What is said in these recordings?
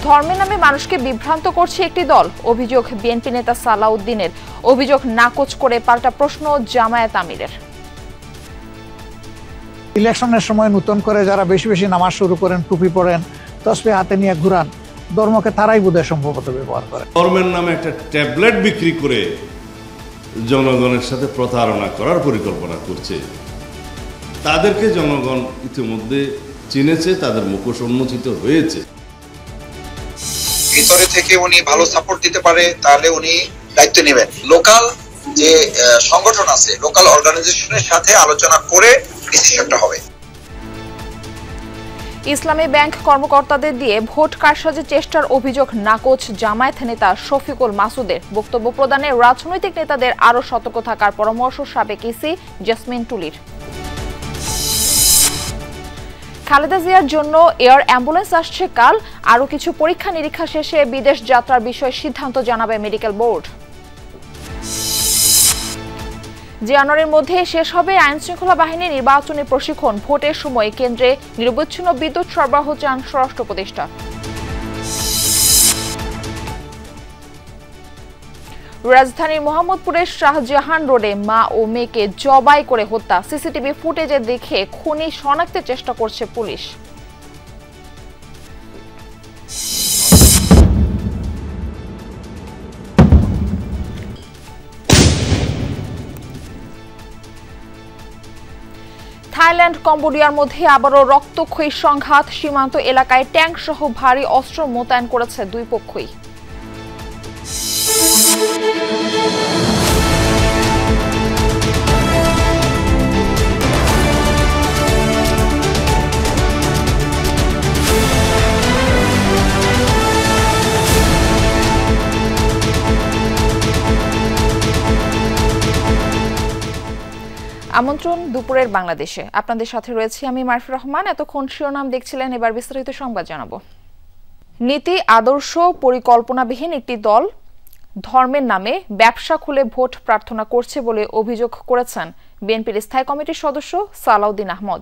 ধর্মের নামে মানুষকে বিভ্রান্ত করছে একটি দল, অভিযোগ বিএনপি নেতা সালাউদ্দিনের। অভিযোগ নাকচ করে পাল্টা প্রশ্ন জামায়াত আমিরের। ইলেকশনের সময় নতুন করে যারা বেশি বেশি নামাজ শুরু করেন, টুপি পরেন, তসবিহ হাতে নিয়ে ঘুরান, ধর্মকে তারাই বোধহয় সম্ভবত ব্যবহার করে। ধর্মের নামে একটা ট্যাবলেট বিক্রি করে জনগণের সাথে প্রতারণা করার পরিকল্পনা করছে। তাদেরকে জনগণ ইতিমধ্যে চিনেছে, তাদের মুখোশ উন্মোচিত হয়েছে। ভিতরে থেকে উনি ভালো সাপোর্ট দিতে পারে, তাহলে উনি দায়িত্ব নেবেন। লোকাল যে সংগঠন আছে, লোকাল অর্গানাইজেশনের সাথে আলোচনা করে ডিসিশনটা হবে। ইসলামী ব্যাংক কর্মকর্তাদের দিয়ে ভোট কারসাজির চেষ্টার অভিযোগ নাকচ জামায়াত নেতা শফিকুল মাসুদের। বক্তব্য প্রদানে রাজনৈতিক নেতাদের আরও সতর্ক থাকার পরামর্শ সাবেক ইসি জেসমিন টুলির। খালেদা জিয়ার জন্য এয়ার অ্যাম্বুলেন্স আসছে কাল। আরও কিছু পরীক্ষা নিরীক্ষা শেষে বিদেশ যাত্রার বিষয়ে সিদ্ধান্ত জানাবে মেডিকেল বোর্ড। জানুয়ারির মধ্যে শেষ হবে আইনশৃঙ্খলা বাহিনীর নির্বাচনী প্রশিক্ষণ। ভোটের সময় কেন্দ্রে নিরবচ্ছিন্ন বিদ্যুৎ সরবরাহ চান স্বরাষ্ট্র উপদেষ্টা। রাজধানীর মোহাম্মদপুরের শাহজাহান রোডে মা ও মেয়েকে জবাই করে হত্যা। সিসিটিভি ফুটেজে দেখে খুনি শনাক্তের চেষ্টা করছে পুলিশ। থাইল্যান্ড কম্বোডিয়ার মধ্যে আবারও রক্তক্ষয়ী সংঘাত। সীমান্ত এলাকায় ট্যাঙ্ক সহ ভারী অস্ত্র মোতায়েন করেছে দুই পক্ষই। আমন্ত্রণ দুপুরের বাংলাদেশে। আপনাদের সাথে রয়েছে আমি মারফি রহমান। এতক্ষণ শিরোনাম দেখছিলেন, এবার বিস্তারিত সংবাদ জানাবো। নীতি আদর্শ পরিকল্পনাবিহীন একটি দল ধর্মের নামে ব্যবসা খুলে ভোট প্রার্থনা করছে বলে অভিযোগ করেছেন বিএনপির স্থায়ী কমিটির সদস্য সালাউদ্দিন আহমদ।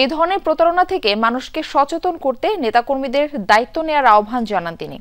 এই ধরনের প্রতারণা থেকে মানুষকে সচেতন করতে নেতাকর্মীদের দায়িত্ব নেওয়ার আহ্বান জানান তিনি।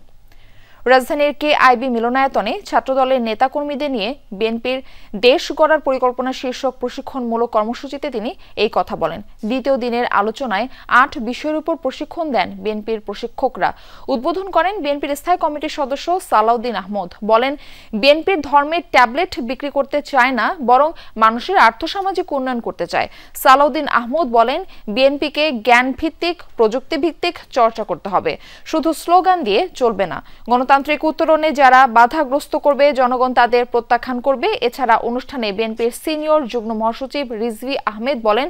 রাজধানীর কেআইবি মিলনায়তনে ছাত্রদলের নেতাকর্মীদের নিয়ে বিএনপির দেশ গড়ার পরিকল্পনা শীর্ষক প্রশিক্ষণমূলক কর্মসূচিতে তিনি এই কথা বলেন। দ্বিতীয় দিনের আলোচনায় ৮ বিষয়ের উপর প্রশিক্ষণ দেন বিএনপির প্রশিক্ষকরা। উদ্বোধন করেন বিএনপির স্থায়ী কমিটির সদস্য সালাউদ্দিন আহমদ। বলেন, বিএনপির ধর্মের ট্যাবলেট বিক্রি করতে চায় না, বরং মানুষের আর্থসামাজিক উন্নয়ন করতে চায়। সালাউদ্দিন আহমদ বলেন, বিএনপিকে জ্ঞানভিত্তিক, প্রযুক্তিভিত্তিক চর্চা করতে হবে, শুধু স্লোগান দিয়ে চলবে না। গণতান্ত্রিক উত্তরণে যারা বাধাগ্রস্ত করবে, জনগণ তাদের প্রত্যাখ্যান করবে। এছাড়া অনুষ্ঠানে বিএনপির সিনিয়র যুগ্ম মহাসচিব রিজভী আহমেদ বলেন,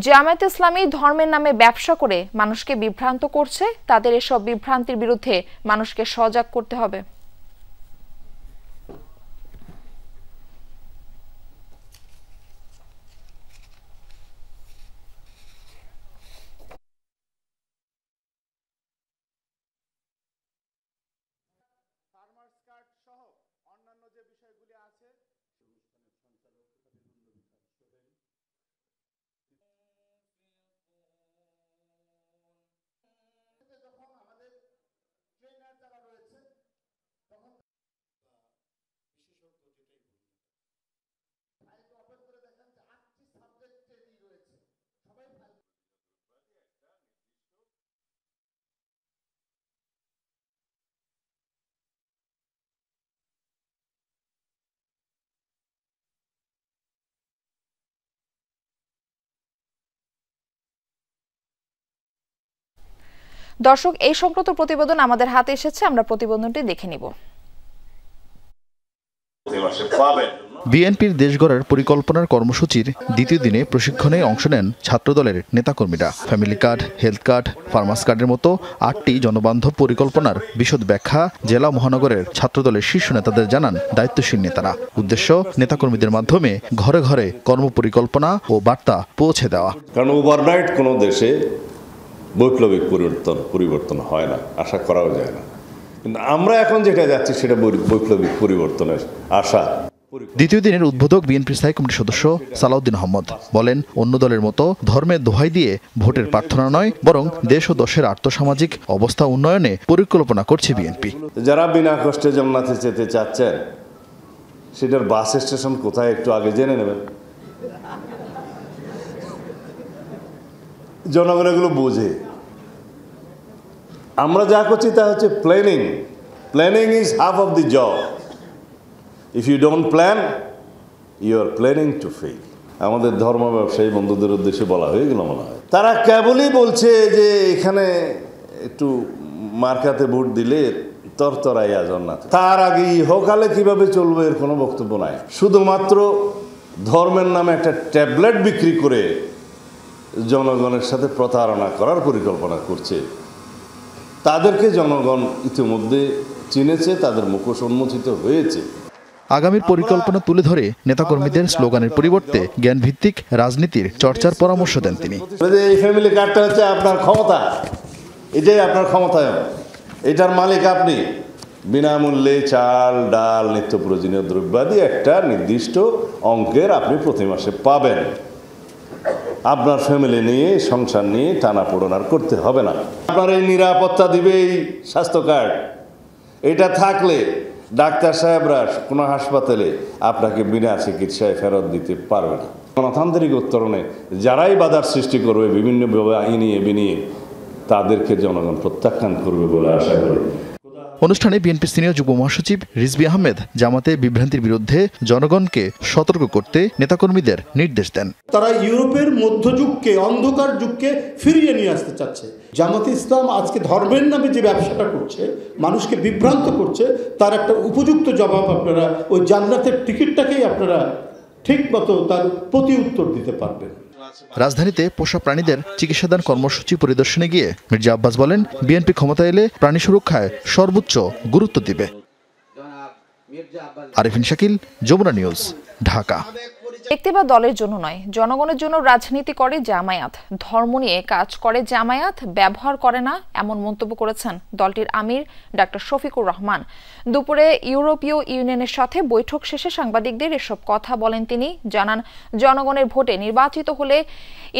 জামায়াতে ইসলামী ধর্মের নামে ব্যবসা করে মানুষকে বিভ্রান্ত করছে। তাদের এসব বিভ্রান্তির বিরুদ্ধে মানুষকে সজাগ করতে হবে। দর্শক, এই সংক্রান্ত প্রতিবেদন আমাদের হাতে এসেছে, আমরা প্রতিবেদনটি দেখে নিব। বিএনপির দেশ গড়ার পরিকল্পনার কর্মসূচির দ্বিতীয় দিনে প্রশিক্ষণে অংশ নেন ছাত্রদলের নেতাকর্মীরা। Family card, health card, farmers কার্ডের মতো ৮টি জনবান্ধব পরিকল্পনার বিশদ ব্যাখ্যা জেলা মহানগরের ছাত্রদলের শীর্ষ নেতাদের জানান দায়িত্বশীল নেতারা। উদ্দেশ্য, নেতাকর্মীদের মাধ্যমে ঘরে ঘরে কর্মপরিকল্পনা ও বার্তা পৌঁছে দেওয়া। কারণ ওভারনাইট কোনো দেশে বৈপ্লবিক পরিবর্তন হয় না, আশা করাও যায় না। কিন্তু আমরা এখন যেটা যাচ্ছি সেটা বৈপ্লবিক পরিবর্তনের আশা। দ্বিতীয় দিনের উদ্বোধক বিএনপির স্থায়ী কমিটির সদস্য সালাউদ্দিন আহমদ বলেন, অন্য দলের মতো ধর্মের দোহাই দিয়ে ভোটের প্রার্থনা নয়, বরং দেশ ও দেশের আর্থসামাজিক অবস্থা উন্নয়নে পরিকল্পনা করছে বিএনপি। যারা বিনা কষ্টে জান্নাতে যেতে চাচ্ছেন, সেটার বাস স্টেশন কোথায় একটু আগে জেনে নেবেন। জনগণ এগুলো বোঝে। আমরা যা করছি তা হচ্ছে planning. Planning is half of the job. If you don't plan, you are planning to fail. আমাদের ধর্ম ব্যবসায়ী বন্ধুদের উদ্দেশ্যে বলা হয়ে গেল মনে হয়। তারা কেবলই বলছে যে এখানে একটু মার্কাতে ভোট দিলে তরতরাইয়া জান্নাত। তার আগে ইহকালে কিভাবে চলবে এর কোনো বক্তব্য নাই। শুধুমাত্র ধর্মের নামে একটা ট্যাবলেট বিক্রি করে জনগণের সাথে প্রতারণা করার পরিকল্পনা করছে। তাদেরকে জনগণ ইতিমধ্যে চিনেছে, তাদের মুখোশ উন্মোচিত হয়েছে। আগামীর পরিকল্পনা তুলে ধরে নেতাকর্মীদের স্লোগানের পরিবর্তে জ্ঞানভিত্তিক রাজনীতির চর্চার পরামর্শ দেন তিনি। এই ফ্যামিলি কার্ডটা হচ্ছে আপনার ক্ষমতা, এটাই আপনার ক্ষমতায়ন, এটার মালিক আপনি। বিনামূল্যে চাল, ডাল, নিত্য প্রয়োজনীয় দ্রব্যাদি একটা নির্দিষ্ট অঙ্কের আপনি প্রতি মাসে পাবেন। আপনার ফ্যামিলি নিয়ে, সংসার নিয়ে টানাপোড়েন আর করতে হবে না। আপনার এই নিরাপত্তা দিবে এই স্বাস্থ্য কার্ড। এটা থাকলে ডাক্তার সাহেবরা কোনো হাসপাতালে আপনাকে বিনা চিকিৎসায় ফেরত দিতে পারবে না। গণতান্ত্রিক উত্তরণে যারাই বাধার সৃষ্টি করবে বিভিন্নভাবে আইনিয়ে বিনিয়ে, তাদেরকে জনগণ প্রত্যাখ্যান করবে বলে আশা করি। অনুষ্ঠানে বিএনপি সিনিয়র যুগ্ম মহাসচিব রিজভী আহমেদ জামাতে বিভ্রান্তির বিরুদ্ধে জনগণকে সতর্ক করতে নেতাকর্মীদের নির্দেশ দেন। তারা ইউরোপের মধ্যযুগকে, অন্ধকার যুগকে ফিরিয়ে নিয়ে আসতে চাচ্ছে। জামাতে ইসলাম আজকে ধর্মের নামে যে ব্যবসাটা করছে, মানুষকে বিভ্রান্ত করছে, তার একটা উপযুক্ত জবাব আপনারা ওই জান্নাতের টিকিটটাকেই আপনারা ঠিক মতো তার প্রতি উত্তর দিতে পারবেন। রাজধানীতে পোষা প্রাণীদের চিকিৎসাদান কর্মসূচি পরিদর্শনে গিয়ে মির্জা আব্বাস বলেন, বিএনপি ক্ষমতায় এলে প্রাণী সুরক্ষায় সর্বোচ্চ গুরুত্ব দিবে। আরিফিন শাকিল, যমুনা নিউজ, ঢাকা। ব্যক্তি বা দলের জন্য নয়, জনগণের জন্য রাজনীতি করে জামায়াত, ধর্ম নিয়ে কাজ করে জামায়াত, ব্যবহার করে না, এমন মন্তব্য করেছেন দলটির আমির ডাক্তার শফিকুর রহমান। দুপুরে ইউরোপীয় ইউনিয়নের সাথে বৈঠক শেষে সাংবাদিকদের এসব কথা বলেন তিনি। জানান, জনগণের ভোটে নির্বাচিত হলে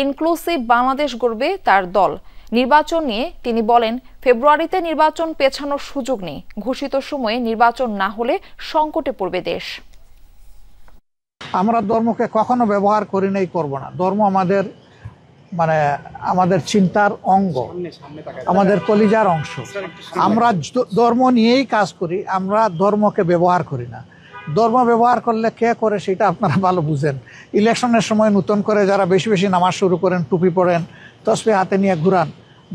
ইনক্লুসিভ বাংলাদেশ গড়বে তার দল। নির্বাচন নিয়ে তিনি বলেন, ফেব্রুয়ারিতে নির্বাচন পেছানোর সুযোগ নেই, ঘোষিত সময়ে নির্বাচন না হলে সংকটে পড়বে দেশ। আমরা ধর্মকে কখনো ব্যবহার করি নাই, করব না। ধর্ম আমাদের আমাদের চিন্তার অঙ্গ, আমাদের কলিজার অংশ। আমরা ধর্ম নিয়েই কাজ করি, আমরা ধর্মকে ব্যবহার করি না। ধর্ম ব্যবহার করলে কে করে সেটা আপনারা ভালো বুঝেন। ইলেকশনের সময় নতুন করে যারা বেশি বেশি নামাজ শুরু করেন, টুপি পরেন, তসবিহ হাতে নিয়ে ঘুরান,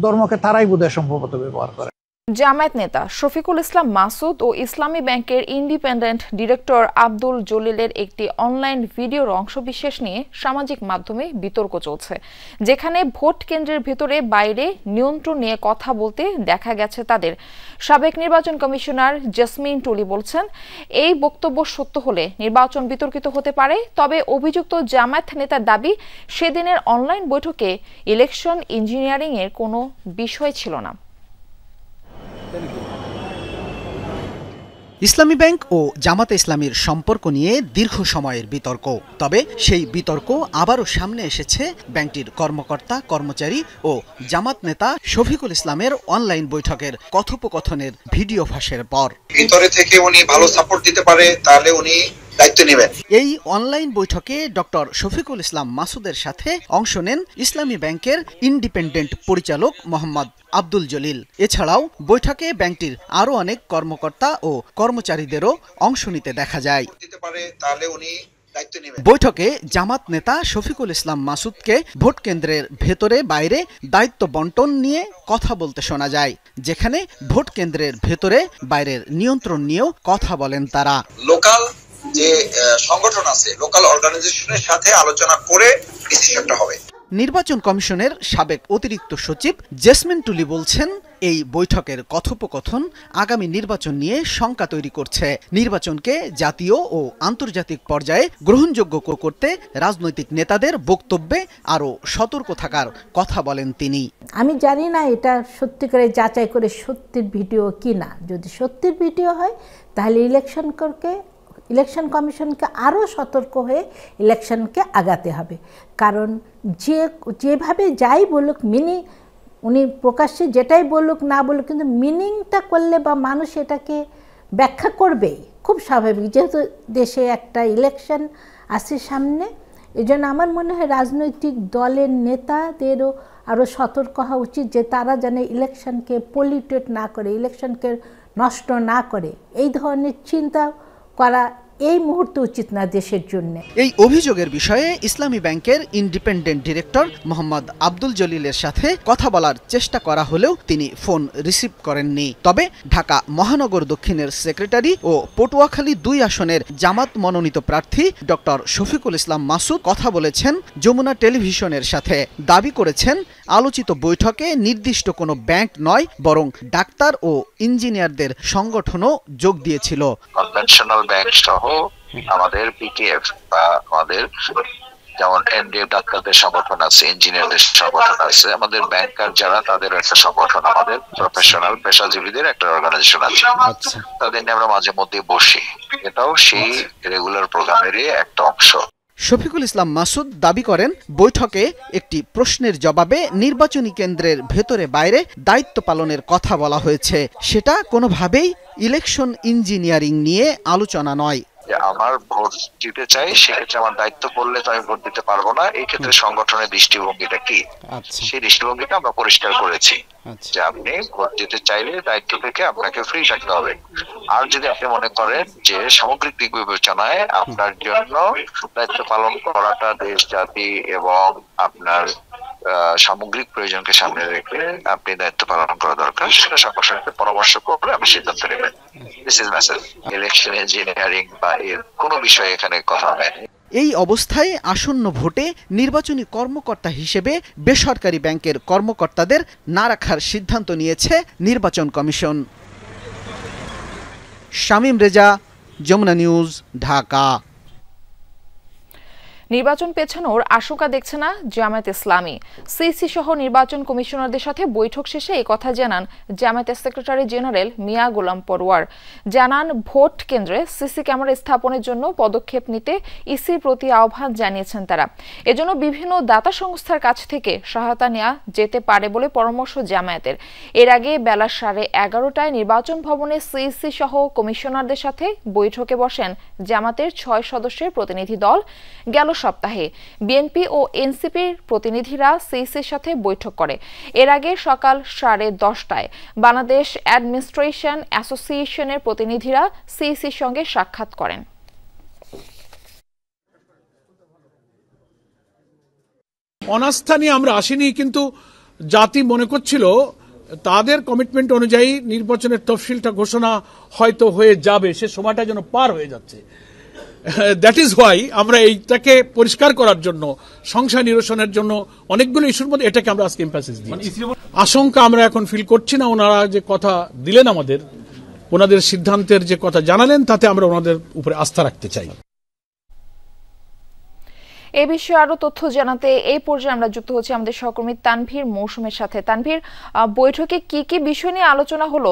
ধর্মকে তারাই বোধহয় সম্ভবত ব্যবহার করে। জামায়াত নেতা শফিকুল ইসলাম মাসুদ ও ইসলামী ব্যাংকের ইন্ডিপেন্ডেন্ট ডিরেক্টর আব্দুল জলিলের একটি অনলাইন ভিডিওর অংশবিশেষ নিয়ে সামাজিক মাধ্যমে বিতর্ক চলছে, যেখানে ভোট কেন্দ্রের ভেতরে বাইরে নিয়ন্ত্রণ নিয়ে কথা বলতে দেখা গেছে তাদের। সাবেক নির্বাচন কমিশনার জেসমিন টুলি বলছেন, এই বক্তব্য সত্য হলে নির্বাচন বিতর্কিত হতে পারে। তবে অভিযুক্ত জামায়াত নেতার দাবি, সেদিনের অনলাইন বৈঠকে ইলেকশন ইঞ্জিনিয়ারিং এর কোনো বিষয় ছিল না। ইসলামী ব্যাংক ও জামাতে ইসলামীর সম্পর্ক নিয়ে দীর্ঘ সময়ের বিতর্ক। তবে সেই বিতর্ক আবারও সামনে এসেছে ব্যাংকটির কর্মকর্তা, কর্মচারী ও জামাত নেতা শফিকুল ইসলামের অনলাইন বৈঠকের কথোপকথনের ভিডিও ফাঁসের পর। ভিতরে থেকে উনি ভালো সাপোর্ট দিতে পারে, তাহলে উনি দায়িত্ব নেবেন। এই অনলাইন বৈঠকে ডক্টর শফিকুল ইসলাম মাসুদের সাথে অংশ নেন ইসলামী ব্যাংকের ইন্ডিপেন্ডেন্ট পরিচালক মোহাম্মদ আব্দুল জলিল। এছাড়াও বৈঠকে ব্যাংকটির আরো অনেক কর্মকর্তা ও কর্মচারীদেরও অংশ নিতে দেখা যায়। বৈঠকে জামাত নেতা শফিকুল ইসলাম মাসুদকে ভোট কেন্দ্রের ভেতরে বাইরে দায়িত্ব বন্টন নিয়ে কথা বলতে শোনা যায়, যেখানে ভোট কেন্দ্রের ভেতরে বাইরের নিয়ন্ত্রণ নিয়েও কথা বলেন তারা। লোকাল যে সংগঠন আছে, লোকাল অর্গানাইজেশনের সাথে আলোচনা করে ডিসিশনটা হবে। নির্বাচন কমিশনের সাবেক অতিরিক্ত সচিব জেসমিন টুলি বলছেন, এই বৈঠকের কথোপকথন আগামী নির্বাচন নিয়ে শঙ্কা তৈরি করছে। নির্বাচনকে জাতীয় ও আন্তর্জাতিক পর্যায়ে গ্রহণযোগ্য করতে রাজনৈতিক নেতাদের বক্তব্যে আরও সতর্ক থাকার কথা বলেন তিনি। আমি জানি না এটা সত্যি করে যাচাই করে সত্যির ভিডিও কি না। যদি সত্যির ভিডিও হয় তাহলে ইলেকশন করকে ইলেকশন কমিশনকে আরও সতর্ক হয়ে ইলেকশনকে আগাতে হবে। কারণ যেভাবে যাই বলুক উনি প্রকাশ্যে যেটাই বলুক না বলুক, কিন্তু মিনিংটা করলে বা মানুষ এটাকে ব্যাখ্যা করবেই, খুব স্বাভাবিক, যেহেতু দেশে একটা ইলেকশন আসছে সামনে। এই জন্য আমার মনে হয় রাজনৈতিক দলের নেতাদেরও আরও সতর্ক হওয়া উচিত যে তারা যেন ইলেকশনকে পলিউটেড না করে, ইলেকশনকে নষ্ট না করে। এই ধরনের চিন্তা করা এই মুহূর্তে উচিত না দেশের জন্য। এই অভিযোগের বিষয়ে ইসলামী ব্যাংকের ইন্ডিপেন্ডেন্ট ডিরেক্টর মোহাম্মদ আব্দুল জলিলের সাথে কথা বলার চেষ্টা করা হলেও তিনি ফোন রিসিভ করেননি। তবে ঢাকা মহানগর দক্ষিণের সেক্রেটারি ও পটুয়াখালী 2 আসনের জামাত মনোনীত প্রার্থী ডক্টর শফিকুল ইসলাম মাসুদ কথা বলেছেন যমুনা টেলিভিশনের সাথে। দাবি করেছেন আলোচিত বৈঠকে নির্দিষ্ট কোনো ব্যাংক নয়, বরং ডাক্তার ও ইঞ্জিনিয়ারদের সংগঠনও যোগ দিয়েছিল। কনভেনশনাল ব্যাংক সহ আমাদের পিটিএফ বা আমাদের যেমন এনডিএফ ডাক্তারদের সংগঠন আছে, ইঞ্জিনিয়ারদের সংগঠন আছে, আমাদের ব্যাংকার যারা তাদের একটা সংগঠন, আমাদের প্রফেশনাল পেশাজীবীদের একটা অর্গানাইজেশন আছে। তাদের নিয়ে আমরা মাঝে মধ্যে বসি, এটাও সেই রেগুলার প্রোগ্রামেরই একটা অংশ। শফিকুল ইসলাম মাসুদ দাবি করেন বৈঠকে একটি প্রশ্নের জবাবে নির্বাচনী কেন্দ্রের ভেতরে বাইরে দায়িত্ব পালনের কথা বলা হয়েছে। সেটা কোনোভাবেই ইলেকশন ইঞ্জিনিয়ারিং নিয়ে আলোচনা নয়। আমার ভোট দিতে চাই, সেক্ষেত্রে আমার দায়িত্ব পড়লে তো আমি ভোট দিতে পারবো না। এই ক্ষেত্রে সংগঠনের দৃষ্টিভঙ্গিটা কি, সেই দৃষ্টিভঙ্গিটা আমরা পরিষ্কার করেছি যে আপনি ভোট দিতে চাইলে দায়িত্ব থেকে আপনাকে ফ্রি থাকতে হবে। আর যদি আপনি মনে করেন যে সামগ্রিক দিক বিবেচনায় আপনার জন্য দায়িত্ব পালন করাটা দেশ জাতি এবং আপনার সামগ্রিক প্রয়োজনকে সামনে রেখে আপনি দায়িত্ব পালন করা দরকার, সেটা সংগঠনকে পরামর্শ করে আপনি সিদ্ধান্ত নেবেন। This is message. Election engineering বা এর কোনো বিষয়ে এখানে কথা হয়নি। এই অবস্থায় আসন্ন ভোটে নির্বাচনী কর্মকর্তা হিসেবে বেসরকারি ব্যাংকের কর্মকর্তাদের না রাখার সিদ্ধান্ত নিয়েছে নির্বাচন কমিশন। শামীম রেজা, যমুনা নিউজ, ঢাকা। নির্বাচন পেছানোর আশঙ্কা দেখছে না জামায়াত ইসলামী। সিসি সহ নির্বাচন কমিশনারদের সাথে বৈঠক শেষে এই কথা জানান জামায়াতের সেক্রেটারি জেনারেল মিয়া গোলাম পরোয়ার। জানান ভোট কেন্দ্রে সিসি ক্যামেরা স্থাপনের জন্য পদক্ষেপ নিতে ইসির প্রতি আহ্বান জানিয়েছেন তারা। এজন্য বিভিন্ন দাতা সংস্থার কাছ থেকে সহায়তা নেওয়া যেতে পারে বলে পরামর্শ জামায়াতের। এর আগে বেলা 11:30টায় নির্বাচন ভবনে সিসি সহ কমিশনারদের সাথে বৈঠকে বসেন জামাতের 6 সদস্যের প্রতিনিধি দল। গেল সপ্তাহে বিএনপি ও এনসিপির প্রতিনিধিরা সিইসির সাথে বৈঠক করে। এর আগে সকাল 10:30টায় বাংলাদেশ অ্যাডমিনিস্ট্রেশন অ্যাসোসিয়েশনের প্রতিনিধিরা সিইসির সঙ্গে সাক্ষাৎ করেন। অনাস্থা নিয়ে আমরা আসিনি, কিন্তু জাতি মনে করছিল তাদের কমিটমেন্ট অনুযায়ী নির্বাচনের তফসিলটা ঘোষণা হয়তো হয়ে যাবে, সে সময়টা যেন পার হয়ে যাচ্ছে। দ্যাট ইজ হোয়াই আমরা এইটাকে পরিষ্কার করার জন্য, সংশয় নিরসনের জন্য অনেকগুলো ইস্যুর মধ্যে এটাকে আমরা আজকে এমফাসিস দিয়েছি। আশঙ্কা আমরা এখন ফিল করছি না। ওনারা যে কথা দিলেন আমাদের, ওনাদের সিদ্ধান্তের যে কথা জানালেন, তাতে আমরা ওনাদের উপরে আস্থা রাখতে চাই। এ বিষয়ে আরো তথ্য জানাতে এই পর্যায়ে আমরা যুক্ত হচ্ছি আমাদের সহকর্মী তানভীর মৌসুমের সাথে। তানভীর, বৈঠকে কি কি বিষয় নিয়ে আলোচনা হলো,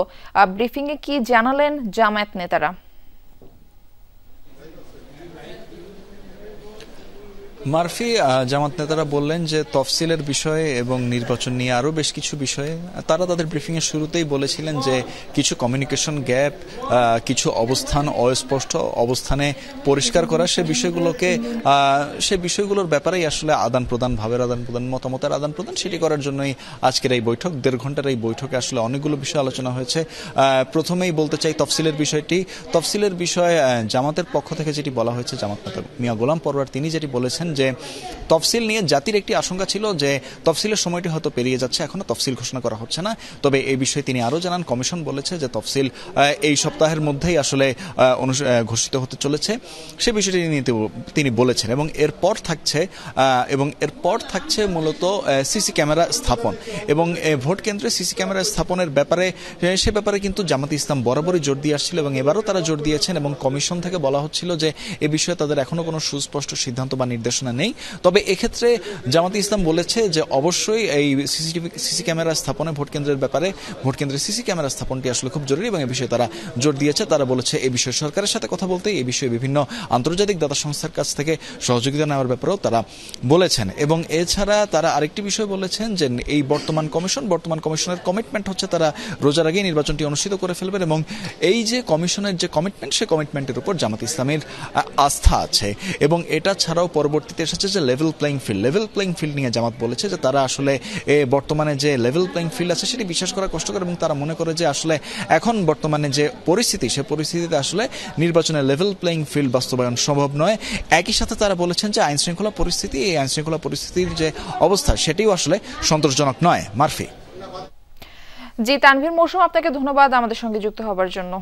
ব্রিফিং এ কি জানালেন জামায়াত নেতারা? মারফি, জামাত নেতারা বললেন যে তফসিলের বিষয়ে এবং নির্বাচন নিয়ে আরও বেশ কিছু বিষয়ে তারা তাদের ব্রিফিংয়ের শুরুতেই বলেছিলেন যে কিছু কমিউনিকেশন গ্যাপ, কিছু অবস্থান অস্পষ্ট অবস্থানে পরিষ্কার করা, সে বিষয়গুলোর ব্যাপারেই আসলে আদান প্রদান, ভাবের আদান প্রদান, মতামতের আদান প্রদান, সেটি করার জন্যই আজকের এই বৈঠক। 1.5 ঘন্টার এই বৈঠকে আসলে অনেকগুলো বিষয় আলোচনা হয়েছে। প্রথমেই বলতে চাই তফসিলের বিষয়টি। তফসিলের বিষয়ে জামাতের পক্ষ থেকে যেটি বলা হয়েছে, জামাত নেতা মিয়া গোলাম পরোয়ার তিনি যেটি বলেছেন যে তফসিল নিয়ে জাতির একটি আশঙ্কা ছিল যে তফসিলের সময়টি হয়তো পেরিয়ে যাচ্ছে, এখনো তফসিল ঘোষণা করা হচ্ছে না। তবে এই বিষয়ে তিনি আরও জানান, কমিশন বলেছে যে তফসিল এই সপ্তাহের মধ্যেই আসলে ঘোষিত হতে চলেছে, সে বিষয়টি তিনি বলেছেন। এবং এরপর থাকছে মূলত সিসি ক্যামেরা স্থাপন এবং ভোট কেন্দ্রে সিসি ক্যামেরা স্থাপনের ব্যাপারে, সে ব্যাপারে কিন্তু জামাত ইসলাম বরাবরই জোর দিয়ে আসছিল এবং এবারও তারা জোর দিয়েছেন। এবং কমিশন থেকে বলা হচ্ছিল যে এ বিষয়ে তাদের এখনো কোনো সুস্পষ্ট সিদ্ধান্ত বা নির্দেশনা নির্দেশনা নেই। তবে এক্ষেত্রে জামাতে ইসলাম বলেছে যে অবশ্যই এই সিসি ক্যামেরা স্থাপনে ভোট কেন্দ্রের ব্যাপারে ভোট কেন্দ্রের সিসি ক্যামেরা স্থাপনটি আসলে খুব জরুরি এবং এই বিষয়ে তারা জোর দিয়েছে। তারা বলেছে এই বিষয়ে সরকারের সাথে কথা বলতে, এই বিষয়ে বিভিন্ন আন্তর্জাতিক দাতা সংস্থার কাছ থেকে সহযোগিতা নেওয়ার ব্যাপারেও তারা বলেছেন। এবং এছাড়া তারা আরেকটি বিষয় বলেছেন যে এই বর্তমান কমিশনের কমিটমেন্ট হচ্ছে তারা রোজার আগে নির্বাচনটি অনুষ্ঠিত করে ফেলবেন এবং এই যে কমিশনের যে কমিটমেন্ট, সেই কমিটমেন্টের উপর জামাত ইসলামের আস্থা আছে। এবং এটা ছাড়াও পরবর্তীতে এসেছে যে লেভেল প্লেইং ফিল্ড নিয়ে জামাত বলেছে যে তারা আসলে বর্তমানে যে লেভেল প্লেইং ফিল্ড আছে সেটি বিশ্বাস করা কষ্টকর এবং তারা মনে করে যে আসলে এখন বর্তমানে যে পরিস্থিতি, সে পরিস্থিতিতে আসলে নির্বাচনের লেভেল প্লেইং ফিল্ড বাস্তবায়ন সম্ভব নয়। একই সাথে তারা বলেছেন যে এই আইনশৃঙ্খলা পরিস্থিতির যে অবস্থা সেটিও আসলে সন্তোষজনক নয়। মারফি। জি তানভীর মৌসুম, আপনাকে ধন্যবাদ আমাদের সঙ্গে যুক্ত হবার জন্য।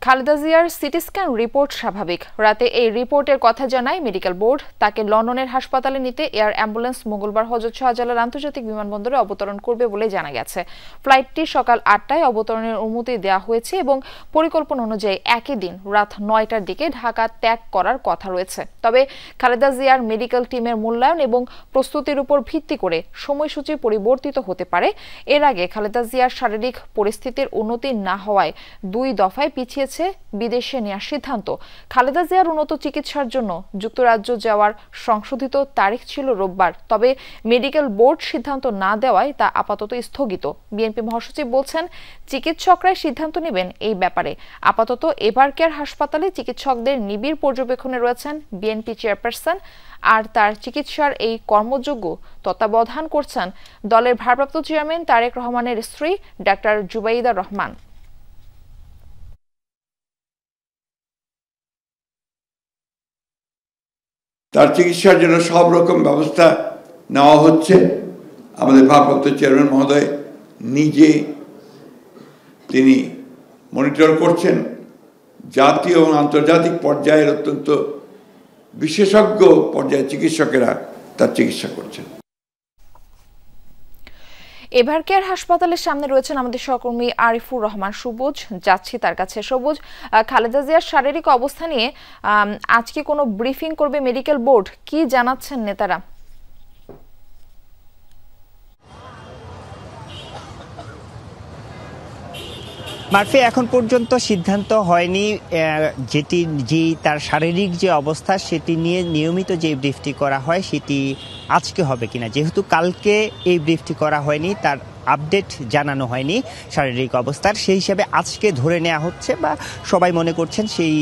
খালেদা জিয়ার সিটি স্ক্যান রিপোর্ট স্বাভাবিক। রাতে এই রিপোর্টের কথা জানায় মেডিকেল বোর্ড। তাকে লন্ডনের হাসপাতালে নিতে এয়ার অ্যাম্বুলেন্স মঙ্গলবার হযরত শাহজালাল আন্তর্জাতিক বিমানবন্দরে অবতরণ করবে বলে জানা গেছে। ফ্লাইটটি সকাল ৮টায় অবতরণের অনুমতি দেওয়া হয়েছে এবং পরিকল্পনা অনুযায়ী একই দিন রাত ৯টার দিকে ঢাকা ত্যাগ করার কথা রয়েছে। তবে খালেদা জিয়ার মেডিকেল টিমের মূল্যায়ন এবং প্রস্তুতির উপর ভিত্তি করে সময়সূচি পরিবর্তিত হতে পারে। এর আগে খালেদা জিয়ার শারীরিক পরিস্থিতির উন্নতি না হওয়ায় ২ দফায় পিছিয়ে বিদেশে নেওয়ার সিদ্ধান্ত। খালেদা জিয়ার উন্নত চিকিৎসার জন্য যুক্তরাজ্য যাওয়ার সংশোধিত তারিখ ছিল রোববার, তবে মেডিকেল বোর্ড সিদ্ধান্ত না দেওয়ায় তা আপাতত স্থগিত। বিএনপি মহাসচিব বলছেন চিকিৎসকরাই সিদ্ধান্ত নেবেন এই ব্যাপারে। আপাতত এভারকেয়ার হাসপাতালে চিকিৎসকদের নিবিড় পর্যবেক্ষণে রয়েছেন বিএনপি চেয়ারপারসন, আর তার চিকিৎসার এই কর্মযোগ্য তত্ত্বাবধান করছেন দলের ভারপ্রাপ্ত চেয়ারম্যান তারেক রহমানের স্ত্রী ডাক্তার জুবাইদা রহমান। তার চিকিৎসার জন্য সব রকম ব্যবস্থা নেওয়া হচ্ছে। আমাদের ভারপ্রাপ্ত চেয়ারম্যান মহোদয় নিজে তিনি মনিটর করছেন। জাতীয় এবং আন্তর্জাতিক পর্যায়ের অত্যন্ত বিশেষজ্ঞ পর্যায়ের চিকিৎসকেরা তার চিকিৎসা করছেন। এভারকেয়ার হাসপাতালের সামনে রয়েছেন আমাদের সহকর্মী আরিফুর রহমান সবুজ, যাচ্ছি তার কাছে। সবুজ, খালেদা জিয়ার শারীরিক অবস্থা নিয়ে আজকে কোনো ব্রিফিং করবে মেডিকেল বোর্ড, কি জানাচ্ছেন নেতারা? মারফি, এখন পর্যন্ত সিদ্ধান্ত হয়নি যেটি তার শারীরিক যে অবস্থা সেটি নিয়ে নিয়মিত যে ব্রিফটি করা হয় সেটি আজকে হবে কিনা। যেহেতু কালকে এই ব্রিফটি করা হয়নি, তার আপডেট জানানো হয়নি শারীরিক অবস্থার, সেই হিসাবে আজকে ধরে নেওয়া হচ্ছে বা সবাই মনে করছেন সেই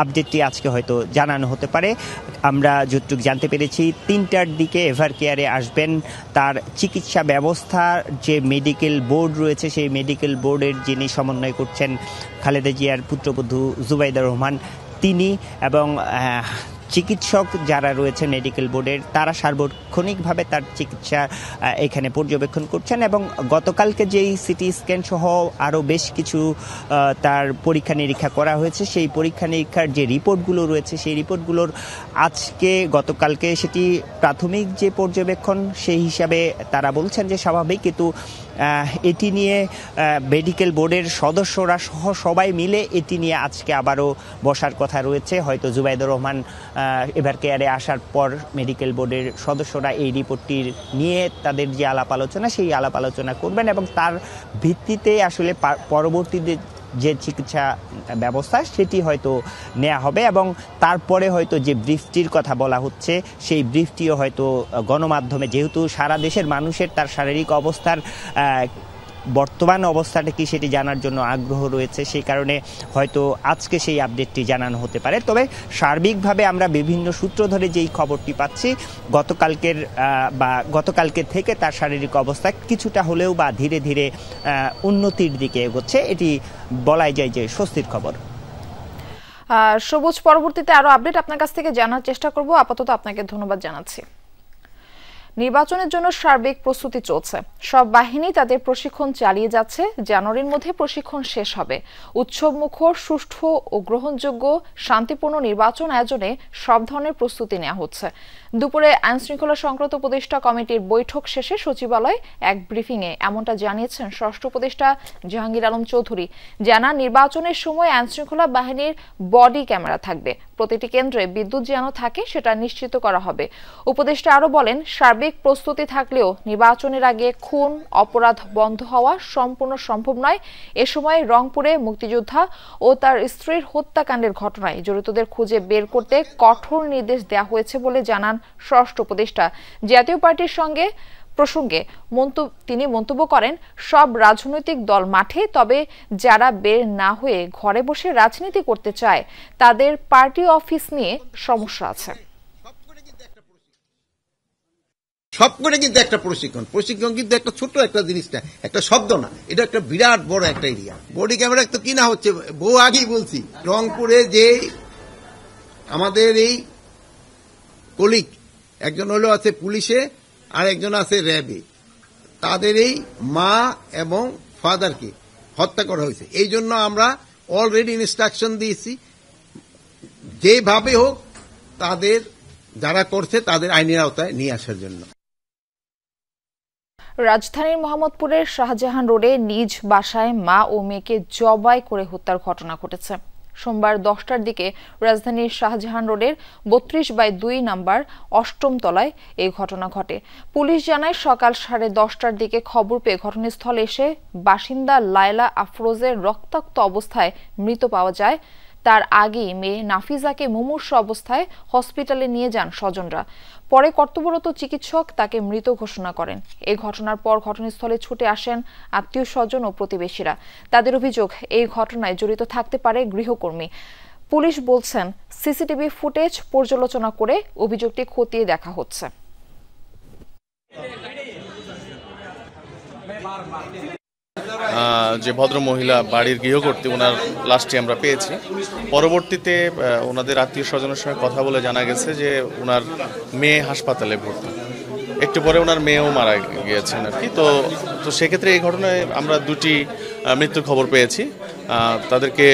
আপডেটটি আজকে হয়তো জানানো হতে পারে। আমরা যতটুকু জানতে পেরেছি ৩টার দিকে এভারকেয়ারে আসবেন। তার চিকিৎসা ব্যবস্থার যে মেডিকেল বোর্ড রয়েছে সেই মেডিকেল বোর্ডের যিনি সমন্বয় করছেন খালেদা জিয়ার পুত্রবধূ জুবাইদা রহমান, তিনি এবং চিকিৎসক যারা রয়েছে মেডিকেল বোর্ডের তারা সার্বক্ষণিকভাবে তার চিকিৎসা এখানে পর্যবেক্ষণ করছেন। এবং গতকালকে যেই সিটি স্ক্যান সহ আরও বেশ কিছু তার পরীক্ষা নিরীক্ষা করা হয়েছে, সেই পরীক্ষা নিরীক্ষার যে রিপোর্টগুলো রয়েছে সেই রিপোর্টগুলোর গতকালকে সেটি প্রাথমিক যে পর্যবেক্ষণ সেই হিসাবে তারা বলছেন যে স্বাভাবিক, কিন্তু এটি নিয়ে মেডিকেল বোর্ডের সদস্যরা সহ সবাই মিলে এটি নিয়ে আজকে আবারও বসার কথা রয়েছে। হয়তো জুবাইদা রহমান এভারকেয়ারে আসার পর মেডিকেল বোর্ডের সদস্যরা এই রিপোর্টটির নিয়ে তাদের যে আলাপ আলোচনা সেই আলাপ আলোচনা করবেন এবং তার ভিত্তিতে আসলে পরবর্তীতে যে চিকিৎসা ব্যবস্থা সেটি হয়তো নেওয়া হবে এবং তারপরে হয়তো যে ব্রিফটির কথা বলা হচ্ছে সেই ব্রিফটিও হয়তো গণমাধ্যমে, যেহেতু সারা দেশের মানুষের তার শারীরিক অবস্থার বর্তমান অবস্থাটা কি সেটি জানার জন্য আগ্রহ রয়েছে, সেই কারণে হয়তো আজকে সেই আপডেটটি জানানো হতে পারে। তবে সার্বিকভাবে আমরা বিভিন্ন সূত্র ধরে যেই খবরটি পাচ্ছি গতকালকে থেকে তার শারীরিক অবস্থা কিছুটা হলেও বা ধীরে ধীরে উন্নতির দিকে এগোচ্ছে, এটি বলাই যায় যে স্বস্তির খবর। সবুজ, পরবর্তীতে আরো আপডেট আপনার কাছ থেকে জানার চেষ্টা করব। আপাতত আপনাকে ধন্যবাদ জানাচ্ছি। নির্বাচনের জন্য সার্বিক প্রস্তুতি চলছে। সব বাহিনী তাদের প্রশিক্ষণ চালিয়ে যাচ্ছে। জানুয়ারির মধ্যে প্রশিক্ষণ শেষ হবে। উৎসবমুখর, সুষ্ঠু ও গ্রহণযোগ্য শান্তিপূর্ণ নির্বাচন আয়োজনে সব ধরনের প্রস্তুতি নেওয়া হচ্ছে। দুপুরে আইনশৃঙ্খলা সংক্রান্ত উপদেষ্টা কমিটির বৈঠক শেষে সচিবালয়ে এক ব্রিফিংয়ে এমনটা জানিয়েছেন স্বরাষ্ট্র উপদেষ্টা জাহাঙ্গীর আলম চৌধুরী। জানান, নির্বাচনের সময় আইনশৃঙ্খলা বাহিনীর বডি ক্যামেরা থাকবে। প্রতিটি কেন্দ্রে বিদ্যুৎ যেন থাকে সেটা নিশ্চিত করা হবে। উপদেষ্টা আরো বলেন, সার্বিক প্রস্তুতি থাকলেও নির্বাচনের আগে খুন, অপরাধ বন্ধ হওয়া সম্পূর্ণ সম্ভব নয়। এ সময় রংপুরে মুক্তিযোদ্ধা ও তার স্ত্রীর হত্যাকাণ্ডের ঘটনায় জড়িতদের খুঁজে বের করতে কঠোর নির্দেশ দেওয়া হয়েছে বলে জানান স্বরাষ্ট্র উপদেষ্টা। জাতীয় পার্টির সঙ্গে প্রসঙ্গে তিনি মন্তব্য করেন, সব রাজনৈতিক দল মাঠে, তবে যারা বের না হয়ে ঘরে বসে রাজনীতি করতে চায় তাদের পার্টি অফিস নিয়ে সমস্যা আছে। সবকটা কিন্তু একটা প্রশিক্ষণ কিন্তু একটা ছোট্ট একটা জিনিসটা, একটা শব্দ না, এটা একটা বিরাট বড় একটা এরিয়া। বডি ক্যামেরা তো কিনা হচ্ছে, বহু আগেই বলছি। রংপুরে যে আমাদের এই কলিগ একজন হলো আছে পুলিশে আর একজন আছে র্যাবে, তাদের এই মা এবং ফাদারকে হত্যা করা হয়েছে। এই জন্য আমরা অলরেডি ইনস্ট্রাকশন দিয়েছি, যেভাবে হোক তাদের যারা করছে তাদের আইনের আওতায় নিয়ে আসার জন্য। রাজধানীর মোহাম্মদপুরের শাহজাহান রোডে নিজ বাসায় মা ও মেয়েকে জবাই করে হত্যার ঘটনা ঘটেছে। সোমবার 10টার দিকে রাজধানীর শাহজাহান রোডের 32/2 নম্বর 8ম তলায় এই ঘটনা ঘটে। পুলিশ জানায়, সকাল 10:30টার দিকে খবর পেয়ে ঘটনাস্থলে এসে বাসিন্দা লায়লা আফরোজের রক্তাক্ত অবস্থায় মৃত পাওয়া যায়। তার আগেই মেয়ে নাফিজাকে মুমূর্ষু অবস্থায় হসপিটালে নিয়ে যান স্বজনরা। পরে কর্তব্যরত চিকিৎসক তাকে মৃত ঘোষণা করেন। এই ঘটনার পর ঘটনাস্থলে ছুটে আসেন আত্মীয় স্বজন ও প্রতিবেশীরা। তাদের অভিযোগ, এই ঘটনায় জড়িত থাকতে পারে গৃহকর্মী। পুলিশ বলছেন, সিসিটিভি ফুটেজ পর্যালোচনা করে অভিযোগটি খতিয়ে দেখা হচ্ছে। যে ভদ্র মহিলা বাড়ির গৃহকর্ত্রী, ওনার লাশটি আমরা পেয়েছি। পরবর্তীতে ওনাদের আত্মীয় স্বজনের সঙ্গে কথা বলে জানা গেছে যে ওনার মেয়ে হাসপাতালে ভর্তি। একটু পরে ওনার মেয়েও মারা গিয়েছেন আর কি। তো সেক্ষেত্রে এই ঘটনায় আমরা 2টি মৃত্যুর খবর পেয়েছি। তাদেরকে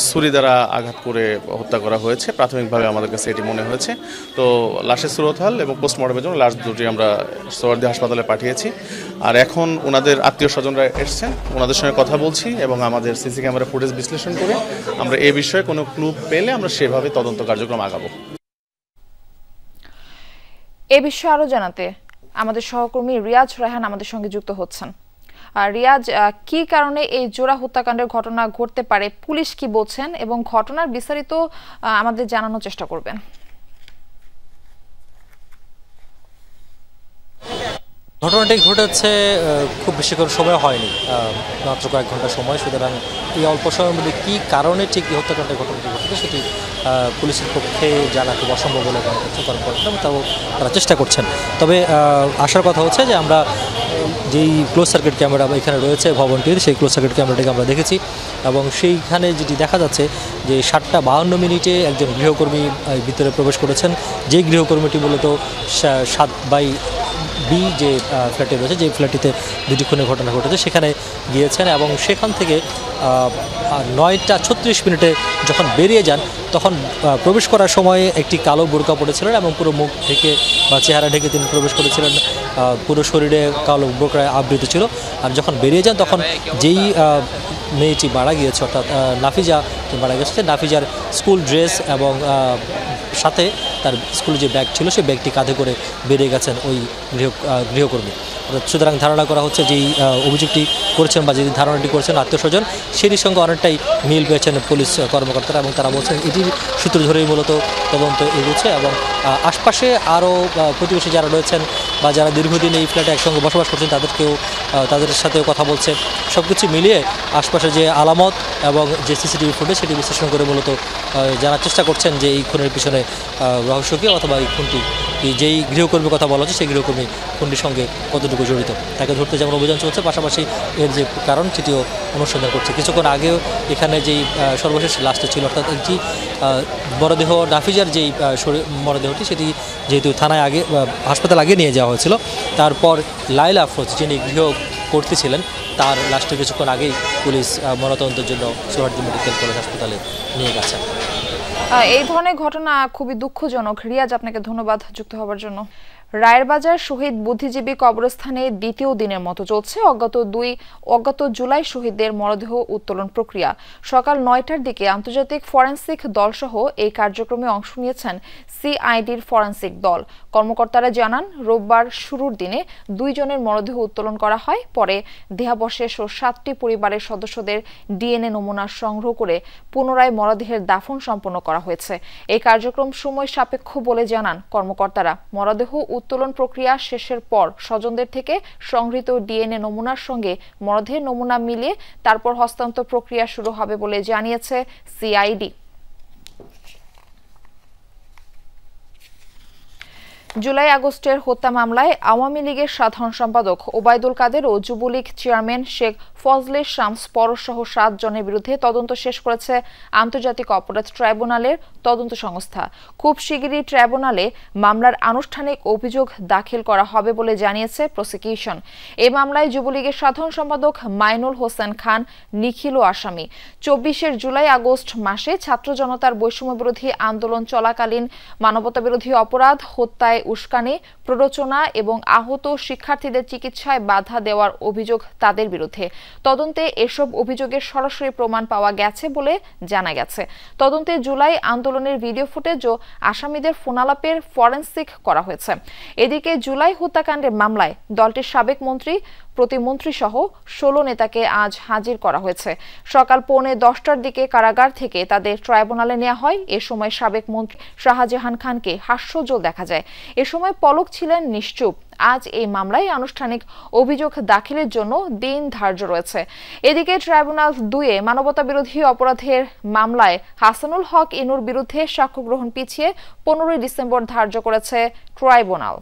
ছুরি দ্বারা আঘাত করে হত্যা করা হয়েছে, প্রাথমিকভাবে আমাদের কাছে এটি মনে হয়েছে। তো লাশের সুরতহাল এবং পোস্টমর্টমের জন্য লাশ 2টি আমরা সোহরাওয়ার্দী হাসপাতালে পাঠিয়েছি। আর এখন ওনাদের আত্মীয় স্বজনরা এসছেন, ওনাদের সঙ্গে কথা বলছি এবং আমাদের সিসি ক্যামেরা ফুটেজ বিশ্লেষণ করে আমরা এ বিষয়ে কোনো ক্লু পেলে আমরা সেভাবে তদন্ত কার্যক্রম আগাবো। এ বিষয়ে আরো জানাতে আমাদের সহকর্মী রিয়াজ রায়হান আমাদের সঙ্গে যুক্ত হচ্ছেন। রিয়াজ, কি কারণে এই জোড়া হত্যাকাণ্ডের ঘটনা ঘটতে পারে, পুলিশ কি বলছেন এবং ঘটনার বিস্তারিত আমাদের জানানোর চেষ্টা করবেন? ঘটনাটি ঘটেছে খুব বেশি করে সময় হয়নি, মাত্র কয়েক ঘন্টা সময়। সুতরাং এই অল্প সময়ের মধ্যে কী কারণে ঠিক এই হত্যাকাণ্ডের ঘটনাটি ঘটেছে সেটি পুলিশের পক্ষে জানা খুব অসম্ভব বলে মনে করছে কর্মকর্তা, তাও তারা চেষ্টা করছেন। তবে আসার কথা হচ্ছে যে আমরা যেই ক্লোজ সার্কিট ক্যামেরা এখানে রয়েছে ভবনটির, সেই ক্লোজ সার্কিট ক্যামেরাটিকে আমরা দেখেছি এবং সেইখানে যেটি দেখা যাচ্ছে যে 7:52 একজন গৃহকর্মী ভিতরে প্রবেশ করেছেন। যেই গৃহকর্মীটি মূলত 7/B যে ফ্ল্যাটে রয়েছে, যে ফ্ল্যাটটিতে 2টি খুনের ঘটনা ঘটেছে, সেখানে গিয়েছেন এবং সেখান থেকে 9:36 যখন বেরিয়ে যান তখন প্রবেশ করার সময় একটি কালো বোরকা পরেছিলেন এবং পুরো মুখ ঢেকে বা চেহারা ঢেকে তিনি প্রবেশ করেছিলেন। পুরো শরীরে কালো বোরকায় আবৃত ছিল। আর যখন বেরিয়ে যান তখন যেই মেয়েটি মারা গিয়েছে, অর্থাৎ নাফিজা মারা গেছে, নাফিজার স্কুল ড্রেস এবং সাথে তার স্কুলে যে ব্যাগ ছিল সেই ব্যাগটি কাঁধে করে বেরিয়ে গেছেন ওই গৃহকর্মী। সুতরাং ধারণা করা হচ্ছে যেই অভিযোগটি করেছেন বা যেই ধারণাটি করেছেন আত্মীয় স্বজন, সেটির সঙ্গে অনেকটাই মিল পেয়েছেন পুলিশ কর্মকর্তারা এবং তারা বলছেন এটির সূত্র ধরেই মূলত তদন্ত এগোচ্ছে। এবং আশপাশে আরও প্রতিবেশী যারা রয়েছেন বা যারা দীর্ঘদিন এই ফ্ল্যাটে একসঙ্গে বসবাস করছেন তাদের সাথেও কথা বলছে। সব কিছু মিলিয়ে আশপাশে যে আলামত এবং যে সিসিটিভি ফুটেজ সেটি বিশ্লেষণ করে মূলত জানার চেষ্টা করছেন যে এই খুনের পিছনে রহস্য কী অথবা এই খুনটি যেই গৃহকর্মীর কথা বলা হচ্ছে সেই গৃহকর্মী খুনটির সঙ্গে কতটুকু জড়িত তাকে ধরতে যেমন অভিযান চলছে, পাশাপাশি এর যে কারণ সেটিও অনুসন্ধান করছে। কিছুক্ষণ আগেও এখানে যেই সর্বশেষ লাশটি ছিল, অর্থাৎ একটি মরদেহ নাফিজার যেই মরদেহটি সেটি যেহেতু থানায় আগে হাসপাতাল আগে নিয়ে যাওয়া হয়েছিল, তারপর লাইলা আফরোজ যিনি গৃহ করতেছিলেন তার লাশটি কিছুক্ষণ আগেই পুলিশ ময়নাতদন্তের জন্য সোহরাওয়ার্দী মেডিকেল কলেজ হাসপাতালে নিয়ে গেছে। এই ধরনের ঘটনা খুবই দুঃখজনক। রিয়াজ, আপনাকে ধন্যবাদ যুক্ত হওয়ার জন্য। রায়েরবাজার শহীদ বুদ্ধিজীবী কবরস্থানে দ্বিতীয় দিনের মতো চলছে অজ্ঞাত জুলাই শহীদদের মরদেহ উত্তোলন প্রক্রিয়া। সকাল ৯টার দিকে আন্তর্জাতিক ফরেনসিক দলসহ এই কার্যক্রমে অংশ নিয়েছেন সিআইডির ফরেনসিক দল। কর্মকর্তারা জানান, রোববার শুরুর দিনে ২ জনের মরদেহ উত্তোলন করা হয়। পরে দেহাবশেষ ও ৭টি পরিবারের সদস্যদের ডিএনএ নমুনা সংগ্রহ করে পুনরায় মরদেহের দাফন সম্পন্ন করা হয়েছে। এই কার্যক্রম সময় সাপেক্ষ বলে জানান কর্মকর্তারা। মরদেহ উত্তোলন প্রক্রিয়া শেষের পর স্বজনদের থেকে সংগৃহীত ডিএনএ নমুনার সঙ্গে মরদেহের নমুনা মিলিয়ে তারপর হস্তান্তর প্রক্রিয়া শুরু হবে বলে জানিয়েছে সিআইডি। জুলাই আগস্টের হত্যা মামলায় আওয়ামী লীগের সাধারণ সম্পাদক ওবায়দুল কাদের ও যুবলীগ চেয়ারম্যান শেখ ফজলে শামস পরসহ ৭ জনের বিরুদ্ধে তদন্ত শেষ করেছে আন্তর্জাতিক অপরাধ ট্রাইব্যুনালের তদন্ত সংস্থা। খুব শিগগিরই ট্রাইব্যুনালে মামলার আনুষ্ঠানিক অভিযোগ দাখিল করা হবে বলে জানিয়েছে প্রসিকিউশন। এই মামলায় যুবলীগের সাধারণ সম্পাদক মাইনুল হোসেন খান নিখিলও আসামি। ২৪ জুলাই আগস্ট মাসে ছাত্র জনতার বৈষম্য বিরোধী আন্দোলন চলাকালীন মানবতাবিরোধী অপরাধ, হত্যায় উস্কানি, প্ররোচনা এবং আহত শিক্ষার্থীদের চিকিৎসায় বাধা দেওয়ার অভিযোগ তাদের বিরুদ্ধে। তদন্তে এসব অভিযোগের সরাসরি প্রমাণ পাওয়া গেছে বলে জানা গেছে। তদন্তে জুলাই আন্দোলনের ভিডিও ফুটেজ ও আসামিদের ফোনালাপের ফরেনসিক করা হয়েছে। এদিকে জুলাই হত্যাকাণ্ডের মামলায় দলটির সাবেক মন্ত্রী, প্রতিমন্ত্রী সহ ১৬ নেতাকে আজ হাজির করা হয়েছে। সকাল 10:45টার দিকে কারাগার থেকে তাদের ট্রাইব্যুনালে নেওয়া হয়। এ সময় সাবেক মন্ত্রী শাহজাহান খানকে হাস্যোজ্জ্বল দেখা যায়। এ সময় পলক ছিলেন নিশ্চুপ। আজ এই মামলায় আনুষ্ঠানিক অভিযোগ দাখিলের জন্য দিন ধার্য রয়েছে। এদিকে ট্রাইব্যুনাল ২-এ মানবতাবিরোধী অপরাধের মামলায় হাসানুল হক ইনুর বিরুদ্ধে সাক্ষ্য গ্রহণ পিছিয়ে ১৫ ডিসেম্বর ধার্য করেছে ট্রাইব্যুনাল।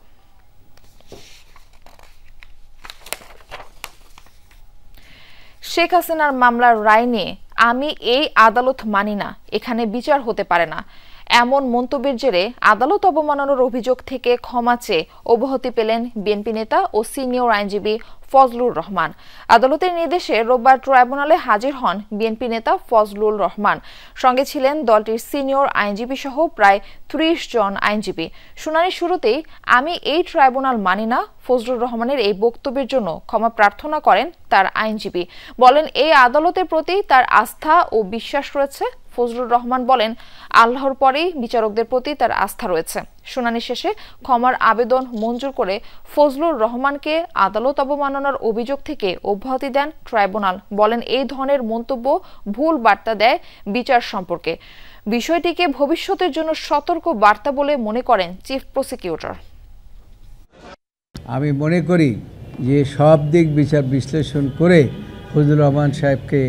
শেখ হাসিনার মামলার রায় নিয়ে আমি এই আদালত মানি না, এখানে বিচার হতে পারে না, এমন মন্তব্যের জেরে আদালত অবমাননার অভিযোগ থেকে ক্ষমা চেয়ে অব্যাহতি পেলেন বিএনপি নেতা ও সিনিয়র আইনজীবী ফজলুর রহমান। আদালতের নির্দেশে রোববার ট্রাইব্যুনালে হাজির হন বিএনপি নেতা ফজলুর রহমান। সঙ্গে ছিলেন দলটির সিনিয়র আইনজীবী সহ প্রায় ৩০ জন আইনজীবী। শুনানির শুরুতেই আমি এই ট্রাইব্যুনাল মানি না ফজলুর রহমানের এই বক্তব্যের জন্য ক্ষমা প্রার্থনা করেন তার আইনজীবী। বলেন, এই আদালতের প্রতি তার আস্থা ও বিশ্বাস রয়েছে। ফজলুর রহমান বলেন, আল্লাহর পরেই বিচারকদের প্রতি তার আস্থা রয়েছে। শুনানি শেষে ক্ষমার আবেদন মঞ্জুর করে ফজলুর রহমানকে আদালত অবমাননার অভিযোগ থেকে অব্যাহতি দেন ট্রাইব্যুনাল। বলেন, এই ধরনের মন্তব্য ভুল বার্তা দেয় বিচার সম্পর্কে। বিষয়টিকে ভবিষ্যতের জন্য সতর্ক বার্তা বলে মনে করেন চিফ প্রসিকিউটর। আমি মনে করি যে সব দিক বিচার বিশ্লেষণ করে ফজলুর রহমান সাহেবকে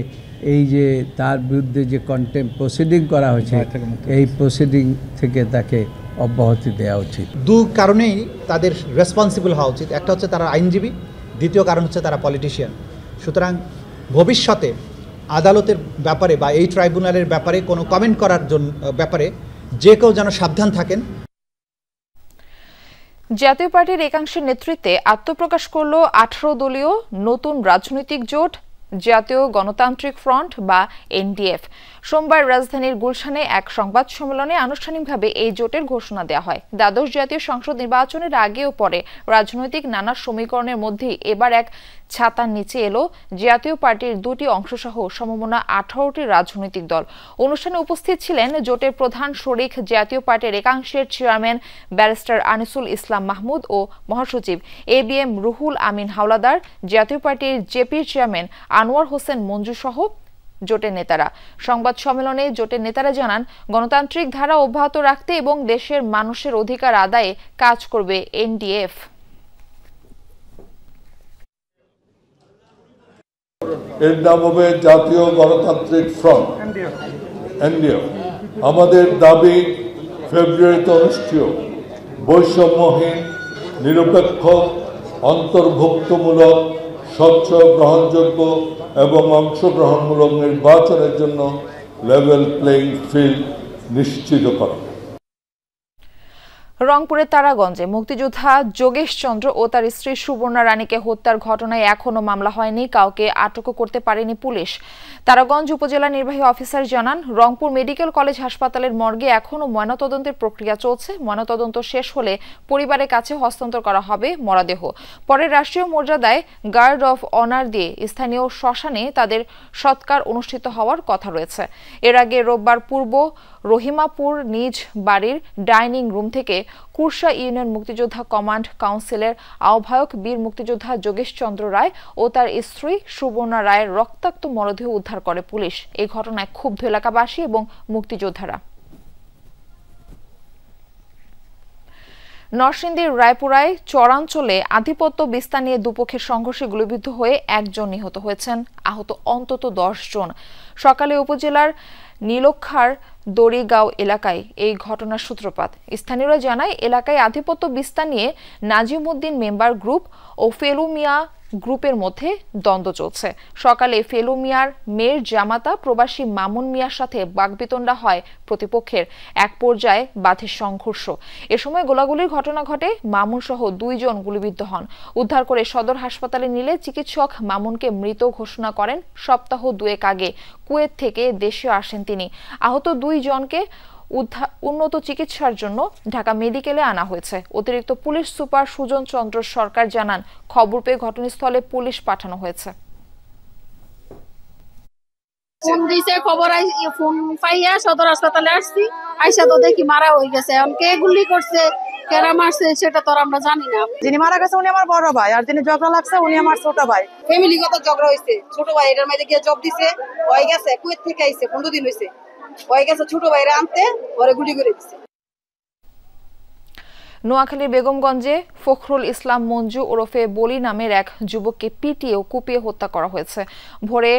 এই যে তার বিরুদ্ধে যে কন্টেম্প প্রসিডিং করা হয়েছে এই প্রসিডিং থেকে তাকে অব্যাহতি দেওয়া উচিত। দু কারণেই তাদের রেসপন্সিবল হওয়া উচিত। একটা হচ্ছে তারা আইনজীবী, দ্বিতীয় কারণ হচ্ছে তারা পলিটিশিয়ান। সুতরাং ভবিষ্যতে আদালতের ব্যাপারে বা এই ট্রাইব্যুনালের ব্যাপারে কোনো কমেন্ট করার জন্য ব্যাপারে যে কেউ যেন সাবধান থাকেন। জাতীয় পার্টির একাংশের নেতৃত্বে আত্মপ্রকাশ করল 18 দলীয় নতুন রাজনৈতিক জোট জাতীয় গণতান্ত্রিক ফ্রন্ট বা এনডিএফ। সোমবার রাজধানীর গুলশানে এক সংবাদ সম্মেলনে আনুষ্ঠানিকভাবে এই জোটের ঘোষণা দেওয়া হয়। দ্বাদশ জাতীয় সংসদ নির্বাচনের আগে ও পরে রাজনৈতিক নানা সমীকরণের মধ্যে এবার এক ছাতার নিচে এলো জাতীয় পার্টির দুটি অংশসহ সমমনা 18টি রাজনৈতিক দল। অনুষ্ঠানে উপস্থিত ছিলেন জোটের প্রধান শরিক জাতীয় পার্টির একাংশের চেয়ারম্যান ব্যারিস্টার আনিসুল ইসলাম মাহমুদ ও মহাসচিব ABM রুহুল আমিন হাওলাদার, জাতীয় পার্টির জেপির চেয়ারম্যান আনোয়ার হোসেন মঞ্জু সহ জোটের নেতারা। সংবাদ সম্মেলনে জোটের নেতারা জানান, গণতান্ত্রিক ধারা অব্যাহত রাখতে এবং দেশের মানুষের অধিকার আদায়ে কাজ করবে এনডিএফ। এর নাম হবে জাতীয় গণতান্ত্রিক ফ্রন্ট, এনডিএফ। আমাদের দাবি ফেব্রুয়ারিতে অনুষ্ঠেয় বৈষম্যহীন, নিরপেক্ষ, অন্তর্ভুক্তমূলক, স্বচ্ছ, গ্রহণযোগ্য এবং অংশগ্রহণমূলক নির্বাচনের জন্য লেভেল প্লেইং ফিল্ড নিশ্চিত করা। রংপুরের তারাগঞ্জে মুক্তিযোদ্ধা যোগেশ চন্দ্র ও তার স্ত্রী সুবর্ণা রানীকে হত্যার ঘটনায় এখনো মামলা হয়নি, কাউকে আটকও করতে পারেনি পুলিশ। তারাগঞ্জ উপজেলা নির্বাহী অফিসার জানান, রংপুর মেডিকেল কলেজ হাসপাতালের মর্গে এখনো ময়নাতদন্তের প্রক্রিয়া চলছে। ময়নাতদন্ত শেষ হলে পরিবারের কাছে হস্তান্তর করা হবে মরদেহ। পরে রাষ্ট্রীয় মর্যাদায় গার্ড অফ অনার দিয়ে স্থানীয় শ্মশানে তাদের সৎকার অনুষ্ঠিত হওয়ার কথা রয়েছে। এর আগে রোববার পূর্ব রহিমাপুর নিজ বাড়ির ডাইনিং রুম থেকে কুরসা ইউনিয়ন মুক্তিযোদ্ধা কমান্ড কাউন্সিলের আহ্বায়ক বীর মুক্তিযোদ্ধা যোগেশ চন্দ্র রায় ও তার স্ত্রী সুবর্ণা রায়ের রক্তাক্ত মরদেহ উদ্ধার করে পুলিশ। এই ঘটনায় ক্ষুব্ধ এলাকাবাসী এবং মুক্তিযোদ্ধারা। নরসিংদীর রায়পুরায় চরাঞ্চলে আধিপত্য বিস্তার নিয়ে দুপক্ষের সংঘর্ষে গুলিবিদ্ধ হয়ে একজন নিহত হয়েছেন, আহত অন্তত 10 জন। সকালে উপজেলার নীলক্ষার দড়িগাঁও এলাকায় এই ঘটনার সূত্রপাত। স্থানীয়রা জানায়, এলাকায় আধিপত্য বিস্তার নিয়ে নাজিমউদ্দিন মেম্বার গ্রুপ ও ফেলু মিয়া গ্রুপের মধ্যে দ্বন্দ্ব চলছে। সকালে ফেলু মিয়ার মেয়ের জামাতা প্রবাসী মামুন মিয়ার সাথে বাগবিতণ্ডা হয় প্রতিপক্ষের। এক পর্যায়ে বাধে সংঘর্ষ। এ সময় গোলাগুলির ঘটনা ঘটে। মামুন সহ 2 জন গুলিবিদ্ধ হন। উদ্ধার করে সদর হাসপাতালে নিলে চিকিৎসক মামুনকে মৃত ঘোষণা করেন। সপ্তাহ 2 আগে কুয়েত থেকে দেশে আসেন তিনি। আহত 2 জনকে উন্নত চিকিৎসার জন্য ঢাকা মেডিকেলে আনা হয়েছে। অতিরিক্ত পুলিশ সুপার সুজন চন্দ্র সরকার জানান, খবর পেয়ে ঘটনাস্থলে পুলিশ পাঠানো হয়েছে। ফোন পাইয়া সদর হাসপাতালে আসছি, আইসা তো দেখি মারা হয়ে গেছে। এখন কে গুলি করছে, কেরা মারছে সেটা তো আমরা জানি না। যিনি মারা গেছে উনি আমার বড় ভাই, আর যিনি ঝগড়া লাগছে উনি আমার ছোট ভাই। ফ্যামিলিগত ঝগড়া হয়েছে। ছোট ভাই এটার মধ্যে গিয়ে জব দিছে, হয়ে গেছে কুয়েত থেকে আইছে, 15 দিন হয়েছে, হয়ে গেছে ছোট ভাইরা আনতে, পরে গুলি করে দিছে। নোয়াখালীর বেগমগঞ্জে ফখরুল ইসলাম মঞ্জু ওরফে বলি নামের এক যুবককে পিটিয়ে ও কুপিয়ে হত্যা করা হয়েছে। ভোরে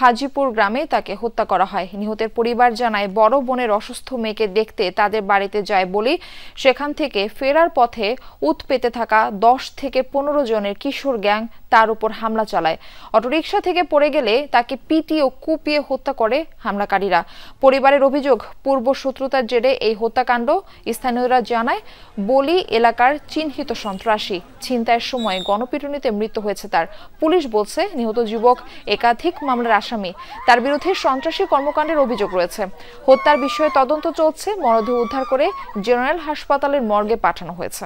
হাজিপুর গ্রামে তাকে হত্যা করা হয়। নিহতের পরিবার জানায়, বড় বোনের অসুস্থ মেয়েকে দেখতে তাদের বাড়িতে যায় বলি। সেখান থেকে ফেরার পথে উত পেতে থাকা 10 থেকে 15 জনের কিশোর গ্যাং তার উপর হামলা চালায়। অটোরিকশা থেকে পড়ে গেলে তাকে পিটিয়ে ও কুপিয়ে হত্যা করে হামলাকারীরা। পরিবারের অভিযোগ, পূর্ব শত্রুতার জেরে এই হত্যাকাণ্ড। স্থানীয়রা জানায়, বলি এলাকার চিহ্নিত সন্ত্রাসী। ছিনতাইয়ের সময় গণপিটুনিতে মৃত্যু হয়েছে তার। পুলিশ বলছে, নিহত যুবক একাধিক মামলার আসামি। তার বিরুদ্ধে সন্ত্রাসী কর্মকাণ্ডের অভিযোগ রয়েছে। হত্যার বিষয়ে তদন্ত চলছে। মরদেহ উদ্ধার করে জেনারেল হাসপাতালের মর্গে পাঠানো হয়েছে।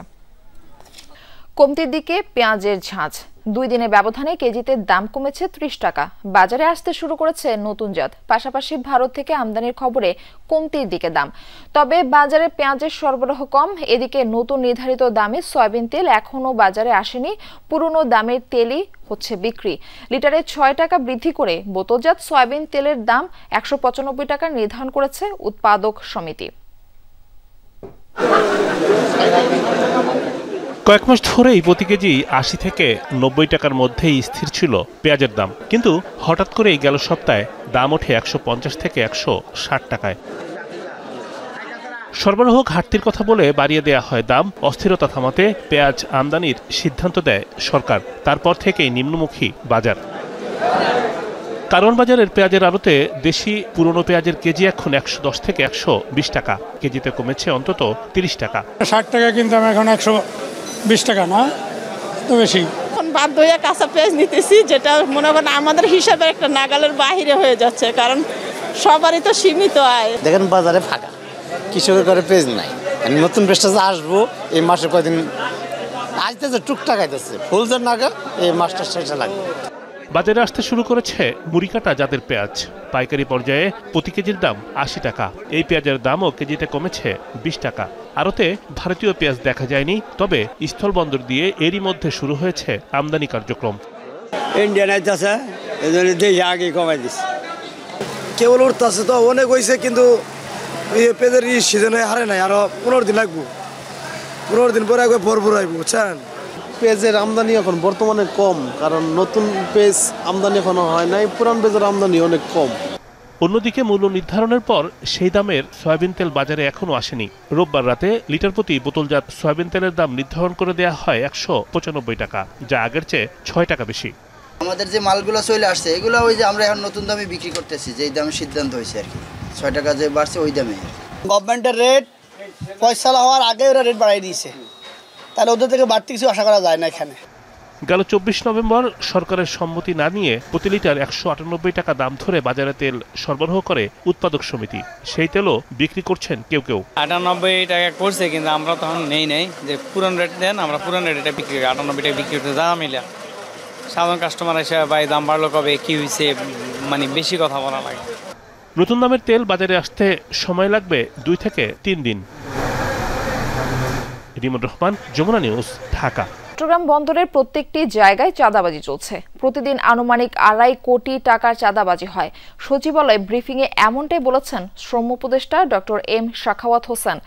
কমতির দিকে পেঁয়াজের ঝাঁজ। 2 দিনের ব্যবধানে কেজিতে দাম কমেছে 30 টাকা। বাজারে আসতে শুরু করেছে নতুন জাত। পাশাপাশি ভারত থেকে আমদানির খবরে কমতির দিকে দাম। তবে বাজারে পেঁয়াজের সরবরাহ কম। এদিকে নতুন নির্ধারিত দামে সয়াবিন তেল এখনো বাজারে আসেনি। পুরনো দামের তেলই হচ্ছে বিক্রি। লিটারে 6 টাকা বৃদ্ধি করে বোতলজাত সয়াবিন তেলের দাম 195 টাকা নির্ধারণ করেছে উৎপাদক সমিতি। কয়েক মাস ধরেই প্রতি কেজি 80 থেকে 90 টাকার মধ্যেই স্থির ছিল পেঁয়াজের দাম, কিন্তু হঠাৎ করেই গেল সপ্তাহে দাম ওঠে 150 থেকে 160 টাকায়। সরবরাহ ঘাটতির কথা বলে বাড়িয়ে দেয়া হয় দাম। অস্থিরতা থামাতে পেঁয়াজ আমদানির সিদ্ধান্ত দেয় সরকার। তারপর থেকেই নিম্নমুখী বাজার। কারওয়ান বাজারের পেঁয়াজের আড়তে দেশি পুরনো পেঁয়াজের কেজি এখন 110 থেকে 120 টাকা। কেজিতে কমেছে অন্তত 30 টাকা। 60 টাকা কিনতাম, এখন 120 টাকা, না তো বেশি। এখন বাধ্য হয়ে কাঁচা পেঁয়াজ নিতেছি, যেটা মনে করেন আমাদের হিসাবে একটা নাগালের বাহিরে হয়ে যাচ্ছে, কারণ সবারই তো সীমিত আয়। দেখেন বাজারে ফাঁকা, কৃষকের ঘরে পেঁয়াজ নাই। নতুন পেঁয়াজটা যে আসবো এই মাসে কয়দিন আসতেছে, টুকটাক আইতেছে, ফুলজার নাগাল এই মাসটা শেষে লাগবে। বাজারে আসতে শুরু করেছে মুড়িকাটা জাতের পেঁয়াজ। পাইকারি পর্যায়ে প্রতি কেজির দাম 80 টাকা। এই পেঁয়াজের দামও কেজিতে কমেছে 20 টাকা। আড়তে ভারতীয় পেঁয়াজ দেখা যায়নি, তবে স্থলবন্দর দিয়ে এরই মধ্যে শুরু হয়েছে আমদানি কার্যক্রম। ইন্ডিয়ান আইতেছে, এই জন্য দেশে আগে কমাই দিচ্ছে। কেবল উঠতেছে তো অনেক হয়েছে, কিন্তু পেঁয়াজের সিজনে হারে নাই, আরো 15 দিন লাগবো। 15 দিন পরে একবার ভরপুর আইব, বুঝছেন। পেঁয়াজের আমদানি এখন বর্তমানে কম, কারণ নতুন পেঁয়াজ আমদানি এখনো হয় নাই, পুরান পেঁয়াজের আমদানি অনেক কম। অন্যদিকে মূল্য নির্ধারণের পর সেই দামের সয়াবিন তেল বাজারে এখনো আসেনি। রোববার রাতে লিটার প্রতি বোতলজাত সয়াবিন তেলের দাম নির্ধারণ করে দেওয়া হয় 195 টাকা, যা আগের চেয়ে 6 টাকা বেশি। আমাদের যে মালগুলো চলে আসছে এগুলো ওই যে আমরা এখন নতুন দামে বিক্রি করতেছি, যেই দামে সিদ্ধান্ত হয়েছে আর কি, 6 টাকা যে বাড়ছে ওই দামে। গভর্নমেন্টের রেট ফয়সালা হওয়ার আগে ওরা রেট বাড়াই দিয়েছে, তাহলে ওদের থেকে বাড়তি কিছু আশা করা যায় না। এখানে গেল 24 নভেম্বর সরকারের সম্মতি না নিয়ে প্রতি লিটার 198 টাকা দাম ধরে বাজারে তেল সরবরাহ করে উৎপাদক সমিতি। সেই তেলও বিক্রি করছেন কেউ কেউ। 98 টাকা করছে, কিন্তু আমরা তখন নেই যে পুরান রেট দেন, আমরা পুরান রেটে বিক্রি করি। 98 টাকা বিক্রি করতে যা মিলে সাধারণ কাস্টমার এসে ভাই দাম বাড়লো কবে, কি হয়েছে, মানে বেশি কথা বলা লাগে। নতুন দামের তেল বাজারে আসতে সময় লাগবে 2 থেকে 3 দিন। রিমন রহমান, যমুনা নিউজ, ঢাকা। চট্টগ্রাম বন্দরের প্রত্যেকটি জায়গায় চাঁদাবাজি চলছে। প্রতিদিন আনুমানিক 2.5 কোটি টাকার চাঁদাবাজি হয়। সচিবালয় ব্রিফিংয়ে এমনটাই বলেছেন শ্রম উপদেষ্টা ডক্টর এম শাখাওয়াত হোসেন।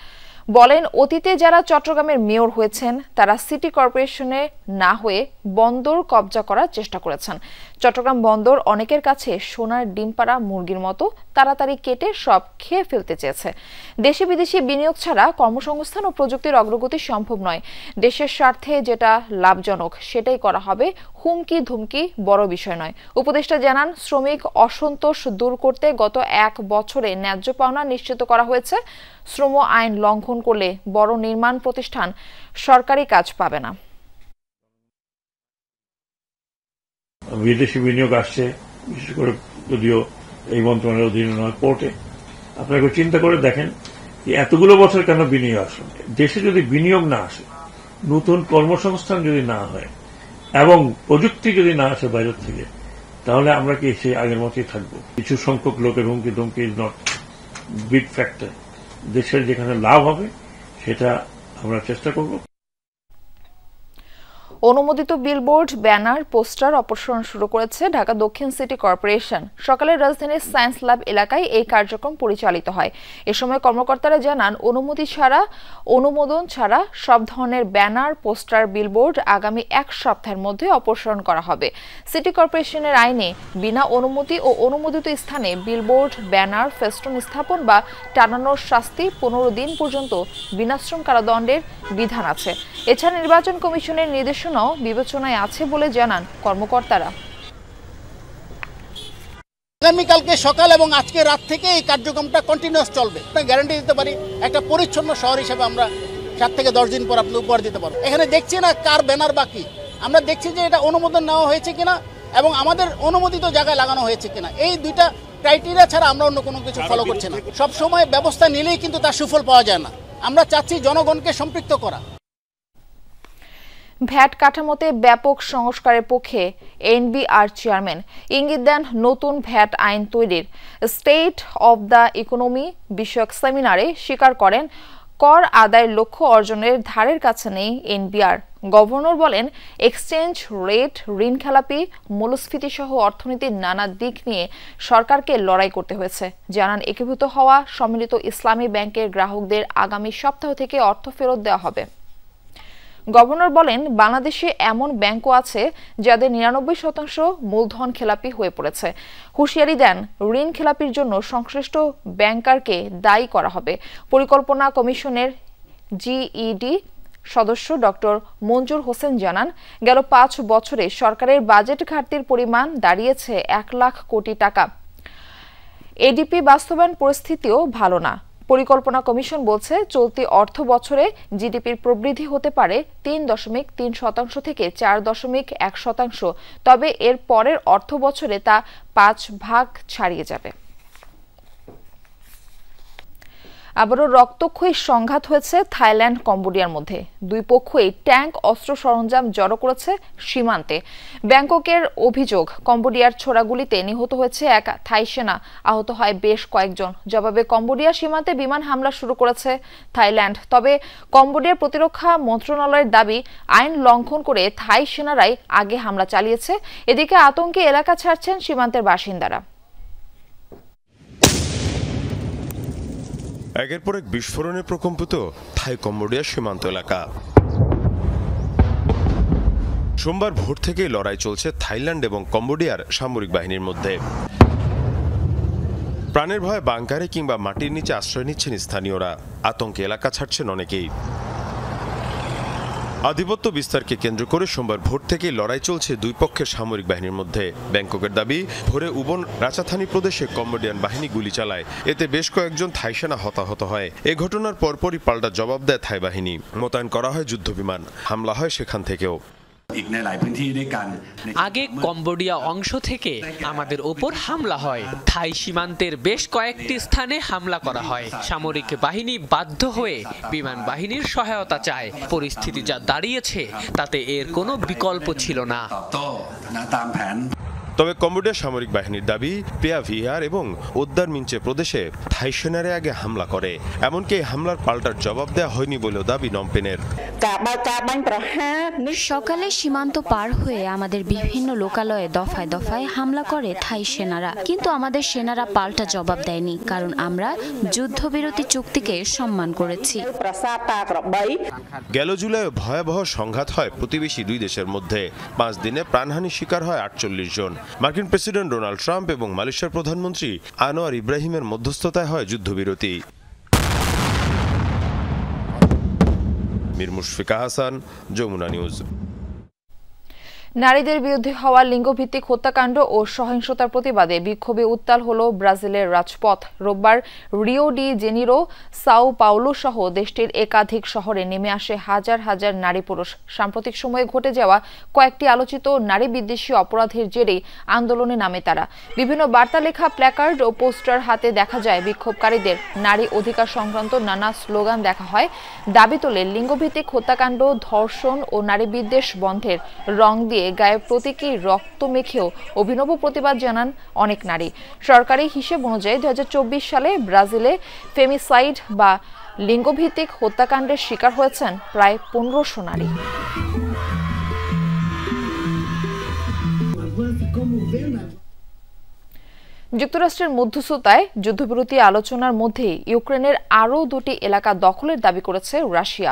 বলেন, অতীতে যারা চট্টগ্রামের মেয়র হয়েছেন তারা সিটি কর্পোরেশনে না হয়ে বন্দর কবজা করার চেষ্টা করেছেন। চট্টগ্রাম বন্দর অনেকের কাছে সোনার ডিম পাড়া মুরগির মতো তাড়াতাড়ি কেটে সব খেয়ে ফেলতে চেয়েছে। দেশি বিদেশি বিনিয়োগ ছাড়া কর্মসংস্থান ও প্রযুক্তির অগ্রগতি সম্ভব নয়। দেশের স্বার্থে যেটা লাভজনক সেটাই করা হবে, হুমকি ধুমকি বড় বিষয় নয়। উপদেষ্টা জানান, শ্রমিক অসন্তোষ দূর করতে গত 1 বছরে ন্যায্য পাওনা নিশ্চিত করা হয়েছে। শ্রম আইন লঙ্ঘন করলে বড় নির্মাণ প্রতিষ্ঠান সরকারি কাজ পাবে না। বিদেশি বিনিয়োগ আসছে, বিশেষ করে যদিও এই মন্ত্রণালয়ের অধীনে নয়, পোর্টে। আপনাকে চিন্তা করে দেখেন এতগুলো বছর কেন বিনিয়োগ আসে। দেশে যদি বিনিয়োগ না আসে, নতুন কর্মসংস্থান যদি না হয় এবং প্রযুক্তি যদি না আসে বাইরের থেকে, তাহলে আমরা কি সেই আগের মতোই থাকবো? কিছু সংখ্যক লোকের হুমকি ধমকি ইজ নট বিগ ফ্যাক্টর। দেশের যেখানে লাভ হবে সেটা আমরা চেষ্টা করব। অনুমোদিত বিলবোর্ড, ব্যানার, পোস্টার অপসারণ শুরু করেছে ঢাকা দক্ষিণ সিটি কর্পোরেশন। সকালে রাজধানীর সায়েন্স ল্যাব এলাকায় এই কার্যক্রম পরিচালিত হয়। এ সময় কর্মকর্তারা জানান, অনুমোদন ছাড়া সব ধরনের ব্যানার, পোস্টার, বিলবোর্ড আগামী 1 সপ্তাহের মধ্যে অপসারণ করা হবে। সিটি কর্পোরেশনের আইনে বিনা অনুমতি ও অনুমোদিত স্থানে বিলবোর্ড, ব্যানার, ফেস্টুন স্থাপন বা টানানোর শাস্তি 15 দিন পর্যন্ত বিনাশ্রম কারাদণ্ডের বিধান আছে। এছাড়া নির্বাচন কমিশনের নির্দেশনাও বিবেচনায় আছে বলে জানান কর্মকর্তারা। আগামীকালকে সকাল এবং আজকে রাত থেকে এই কার্যক্রমটা কন্টিনিউয়াস চলবে। গ্যারান্টি দিতে পারি, একটা পরিচ্ছন্ন শহর হিসেবে আমরা 7 থেকে 10 দিন পর আপনি উপহার দিতে পারবো। এখানে দেখছি না কার ব্যানার বাকি, আমরা দেখছি যে এটা অনুমোদন নেওয়া হয়েছে কিনা এবং আমাদের অনুমোদিত জায়গায় লাগানো হয়েছে কিনা। এই দুইটা ক্রাইটেরিয়া ছাড়া আমরা অন্য কোনো কিছু ফলো করছি না। সবসময় ব্যবস্থা নিলেই কিন্তু তার সুফল পাওয়া যায় না। আমরা চাচ্ছি জনগণকে সম্পৃক্ত করা। ভ্যাট কাঠামোতে ব্যাপক সংস্কারের পক্ষে এনবিআর চেয়ারম্যান ইঙ্গিত দেন নতুন ভ্যাট আইন তৈরির। স্টেট অব দ্য ইকোনমি বিষয়ক সেমিনারে স্বীকার করেন, কর আদায়ের লক্ষ্য অর্জনের ধারের কাছে নেই এনবিআর। গভর্নর বলেন, এক্সচেঞ্জ রেট, ঋণ খেলাপি, মূল্যস্ফীতি সহ অর্থনীতির নানা দিক নিয়ে সরকারকে লড়াই করতে হয়েছে। জানান, একীভূত হওয়া সম্মিলিত ইসলামী ব্যাংকের গ্রাহকদের আগামী সপ্তাহ থেকে অর্থ ফেরত দেওয়া হবে। গভর্নর বলেন, বাংলাদেশে এমন ব্যাংকও আছে যাদের 99% মূলধন খেলাপি হয়ে পড়েছে। হুঁশিয়ারি দেন, ঋণ খেলাপির জন্য সংশ্লিষ্ট ব্যাংকারকে দায়ী করা হবে। পরিকল্পনা কমিশনের জিইডি সদস্য ডক্টর মঞ্জুর হোসেন জানান, গেল 5 বছরে সরকারের বাজেট ঘাটতির পরিমাণ দাঁড়িয়েছে 1 লাখ কোটি টাকা। এডিপি বাস্তবায়ন পরিস্থিতিও ভালো না। পরিকল্পনা কমিশন বলছে, চলতি অর্থ বছরে জিডিপির প্রবৃদ্ধি হতে পারে 3.3% থেকে 4.1%, তবে এর পরের অর্থ বছরে তা 5 ভাগ ছাড়িয়ে যাবে। আবারও রক্তক্ষয়ী সংঘাত হয়েছে থাইল্যান্ড কম্বোডিয়ার মধ্যে। দুই পক্ষই ট্যাঙ্ক, অস্ত্র সরঞ্জাম জড়ো করেছে সীমান্তে। ব্যাংককের অভিযোগ, কম্বোডিয়ার ছোড়া গুলিতে নিহত হয়েছে 1 থাই সেনা, আহত হয় বেশ কয়েকজন। জবাবে কম্বোডিয়া সীমান্তে বিমান হামলা শুরু করেছে থাইল্যান্ড। তবে কম্বোডিয়ার প্রতিরক্ষা মন্ত্রণালয়ের দাবি, আইন লঙ্ঘন করে থাই সেনারাই আগে হামলা চালিয়েছে। এদিকে আতঙ্কে এলাকা ছাড়ছেন সীমান্তের বাসিন্দারা। একের পর এক বিস্ফোরণে প্রকম্পিত থাই কম্বোডিয়া সীমান্ত এলাকা। সোমবার ভোর থেকেই লড়াই চলছে থাইল্যান্ড এবং কম্বোডিয়ার সামরিক বাহিনীর মধ্যে। প্রাণের ভয়ে বাংকারে কিংবা মাটির নিচে আশ্রয় নিচ্ছেন স্থানীয়রা। আতঙ্কে এলাকা ছাড়ছেন অনেকেই। আধিপত্য বিস্তারকে কেন্দ্র করে সোমবার ভোর থেকেই লড়াই চলছে দুই পক্ষের সামরিক বাহিনীর মধ্যে। ব্যাংককের দাবি, ভোরে উবন রাচাথানি প্রদেশে কম্বোডিয়ান বাহিনী গুলি চালায়, এতে বেশ কয়েকজন থাই সেনা হতাহত হয়। এ ঘটনার পরপরই পাল্টা জবাব দেয় থাই বাহিনী। মোতায়েন করা হয় যুদ্ধবিমান, হামলা হয় সেখান থেকেও। আগে কম্বোডিয়া অংশ থেকে আমাদের ওপর হামলা হয়। থাই সীমান্তের বেশ কয়েকটি স্থানে হামলা করা হয়। সামরিক বাহিনী বাধ্য হয়ে বিমান বাহিনীর সহায়তা চায়। পরিস্থিতি যা দাঁড়িয়েছে তাতে এর কোনো বিকল্প ছিল না। তবে কম্বোডিয়া সামরিক বাহিনীর দাবি, পেয়া ভিহার এবং উদ্দার মিঞ্চে প্রদেশে থাই সেনারা আগে হামলা করে। এমনকি হামলার পাল্টার জবাব দেওয়া হয়নি বলেও দাবি নমপেনের। সকালে সীমান্ত পার হয়ে আমাদের বিভিন্ন লোকালয়ে দফায় দফায় হামলা করে থাই সেনারা, কিন্তু আমাদের সেনারা পাল্টা জবাব দেয়নি, কারণ আমরা যুদ্ধবিরতি চুক্তিকে সম্মান করেছি। গেল জুলাইয়ে ভয়াবহ সংঘাত হয় প্রতিবেশী দুই দেশের মধ্যে। 5 দিনে প্রাণহানির শিকার হয় 48 জন। মার্কিন প্রেসিডেন্ট ডোনাল্ড ট্রাম্প এবং মালয়েশিয়ার প্রধানমন্ত্রী আনোয়ার ইব্রাহিমের মধ্যস্থতায় হয় যুদ্ধবিরতি। মীর মুশফিকা হাসান, যমুনা নিউজ। নারীদের বিরুদ্ধে হওয়া লিঙ্গভিত্তিক হত্যাকাণ্ড ও সহিংসতার প্রতিবাদে বিক্ষোভে উত্তাল হল ব্রাজিলের রাজপথ। রোববার Rio de Janeiro, Sao Paulo সহ দেশটির একাধিক শহরে নেমে আসে হাজার হাজার নারী পুরুষ। সাম্প্রতিক সময়ে ঘটে যাওয়া কয়েকটি আলোচিত নারী বিদ্বেষী অপরাধের জেরেই আন্দোলনে নামে তারা। বিভিন্ন বার্তা লেখা প্ল্যাকার্ড ও পোস্টার হাতে দেখা যায় বিক্ষোভকারীদের। নারী অধিকার সংক্রান্ত নানা স্লোগান দেখা হয়। দাবি তোলে লিঙ্গভিত্তিক হত্যাকাণ্ড, ধর্ষণ ও নারী বিদ্বেষ বন্ধের। রং দিয়ে গায়ে প্রতীকী রক্ত মেখেও অভিনব প্রতিবাদ জানান অনেক নারী। সরকারি হিসেব অনুযায়ী 2024 সালে ব্রাজিলে ফেমিসাইড বা লিঙ্গভিত্তিক হত্যাকাণ্ডের শিকার হয়েছেন প্রায় 1500 নারী। যুক্তরাষ্ট্রের মধ্যস্থতায় যুদ্ধবিরতি আলোচনার মধ্যে ইউক্রেনের আরও 2টি এলাকা দখলের দাবি করেছে রাশিয়া।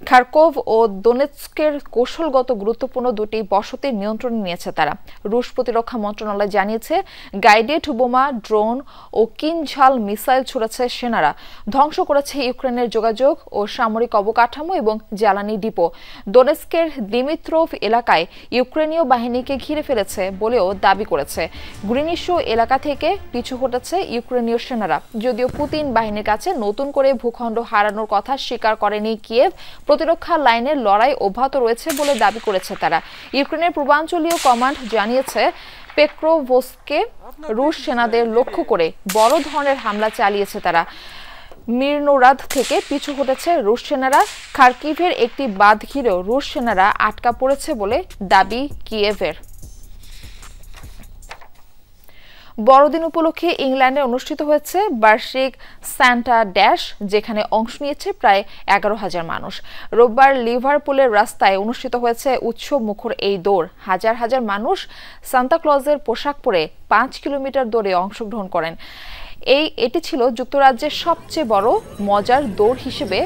খার্কভ ও দোনেৎস্কের কৌশলগত গুরুত্বপূর্ণ 2টি বসতির নিয়ন্ত্রণে নিয়েছে তারা। রুশ প্রতিরক্ষা মন্ত্রণালয় জানিয়েছে, গাইডেড বোমা, ড্রোন ও কিনঝাল মিসাইল ছুড়েছে সেনারা। ধ্বংস করেছে ইউক্রেনের যোগাযোগ ও সামরিক অবকাঠামো এবং জ্বালানি ডিপো। দোনেৎস্কের দিমিত্রভ এলাকায় ইউক্রেনীয় বাহিনীকে ঘিরে ফেলেছে বলেও দাবি করেছে। গ্রিনিশো এলাকা থেকে পিছু হটেছে ইউক্রেনীয় সেনারা। যদিও পুতিন বাহিনীর কাছে নতুন করে ভূখণ্ড হারানোর কথা স্বীকার করেনি কিয়েভ, প্রতিরক্ষা লাইনের লড়াই অব্যাহত রয়েছে বলে দাবি করেছে তারা। ইউক্রেনের পূর্বাঞ্চলীয় কমান্ড জানিয়েছে, পেক্রোভস্কে রুশ সেনাদের লক্ষ্য করে বড় ধরনের হামলা চালিয়েছে তারা। মিরনোরাদ থেকে পিছু হটেছে রুশ সেনারা। খার্কিভের একটি বাঁধ ঘিরেও রুশ সেনারা আটকা পড়েছে বলে দাবি কিয়েভের। বড়দিন উপলক্ষে ইংল্যান্ডে অনুষ্ঠিত হয়েছে বার্ষিক সান্টা ড্যাশ, যেখানে অংশ নিয়েছে প্রায় 11,000 মানুষ। রোববার লিভারপুলের রাস্তায় অনুষ্ঠিত হয়েছে উৎসব মুখর এই দৌড়। হাজার হাজার মানুষ সান্তা ক্লজের পোশাক পরে 5 কিলোমিটার দৌড়ে অংশগ্রহণ করেন। এটি ছিল যুক্তরাজ্যের সবচেয়ে বড় মজার দৌড় হিসেবে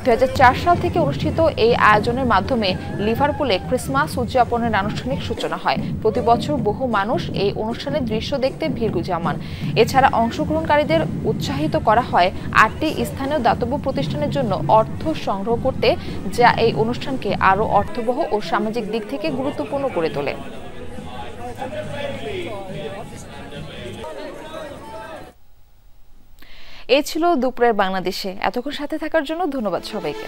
2004 সাল থেকে অনুষ্ঠিত এই আয়োজনের মাধ্যমে লিভারপুলে ক্রিসমাস উদযাপনের আনুষ্ঠানিক সূচনা হয়। প্রতি বছর বহু মানুষ এই অনুষ্ঠানের দৃশ্য দেখতে ভিড় জমান। এছাড়া অংশগ্রহণকারীদের উৎসাহিত করা হয় 8টি স্থানীয় দাতব্য প্রতিষ্ঠানের জন্য অর্থ সংগ্রহ করতে, যা এই অনুষ্ঠানকে আরও অর্থবহ ও সামাজিক দিক থেকে গুরুত্বপূর্ণ করে তোলে। এই ছিল দুপুরের বাংলাদেশে। এতক্ষণ সাথে থাকার জন্য ধন্যবাদ সবাইকে।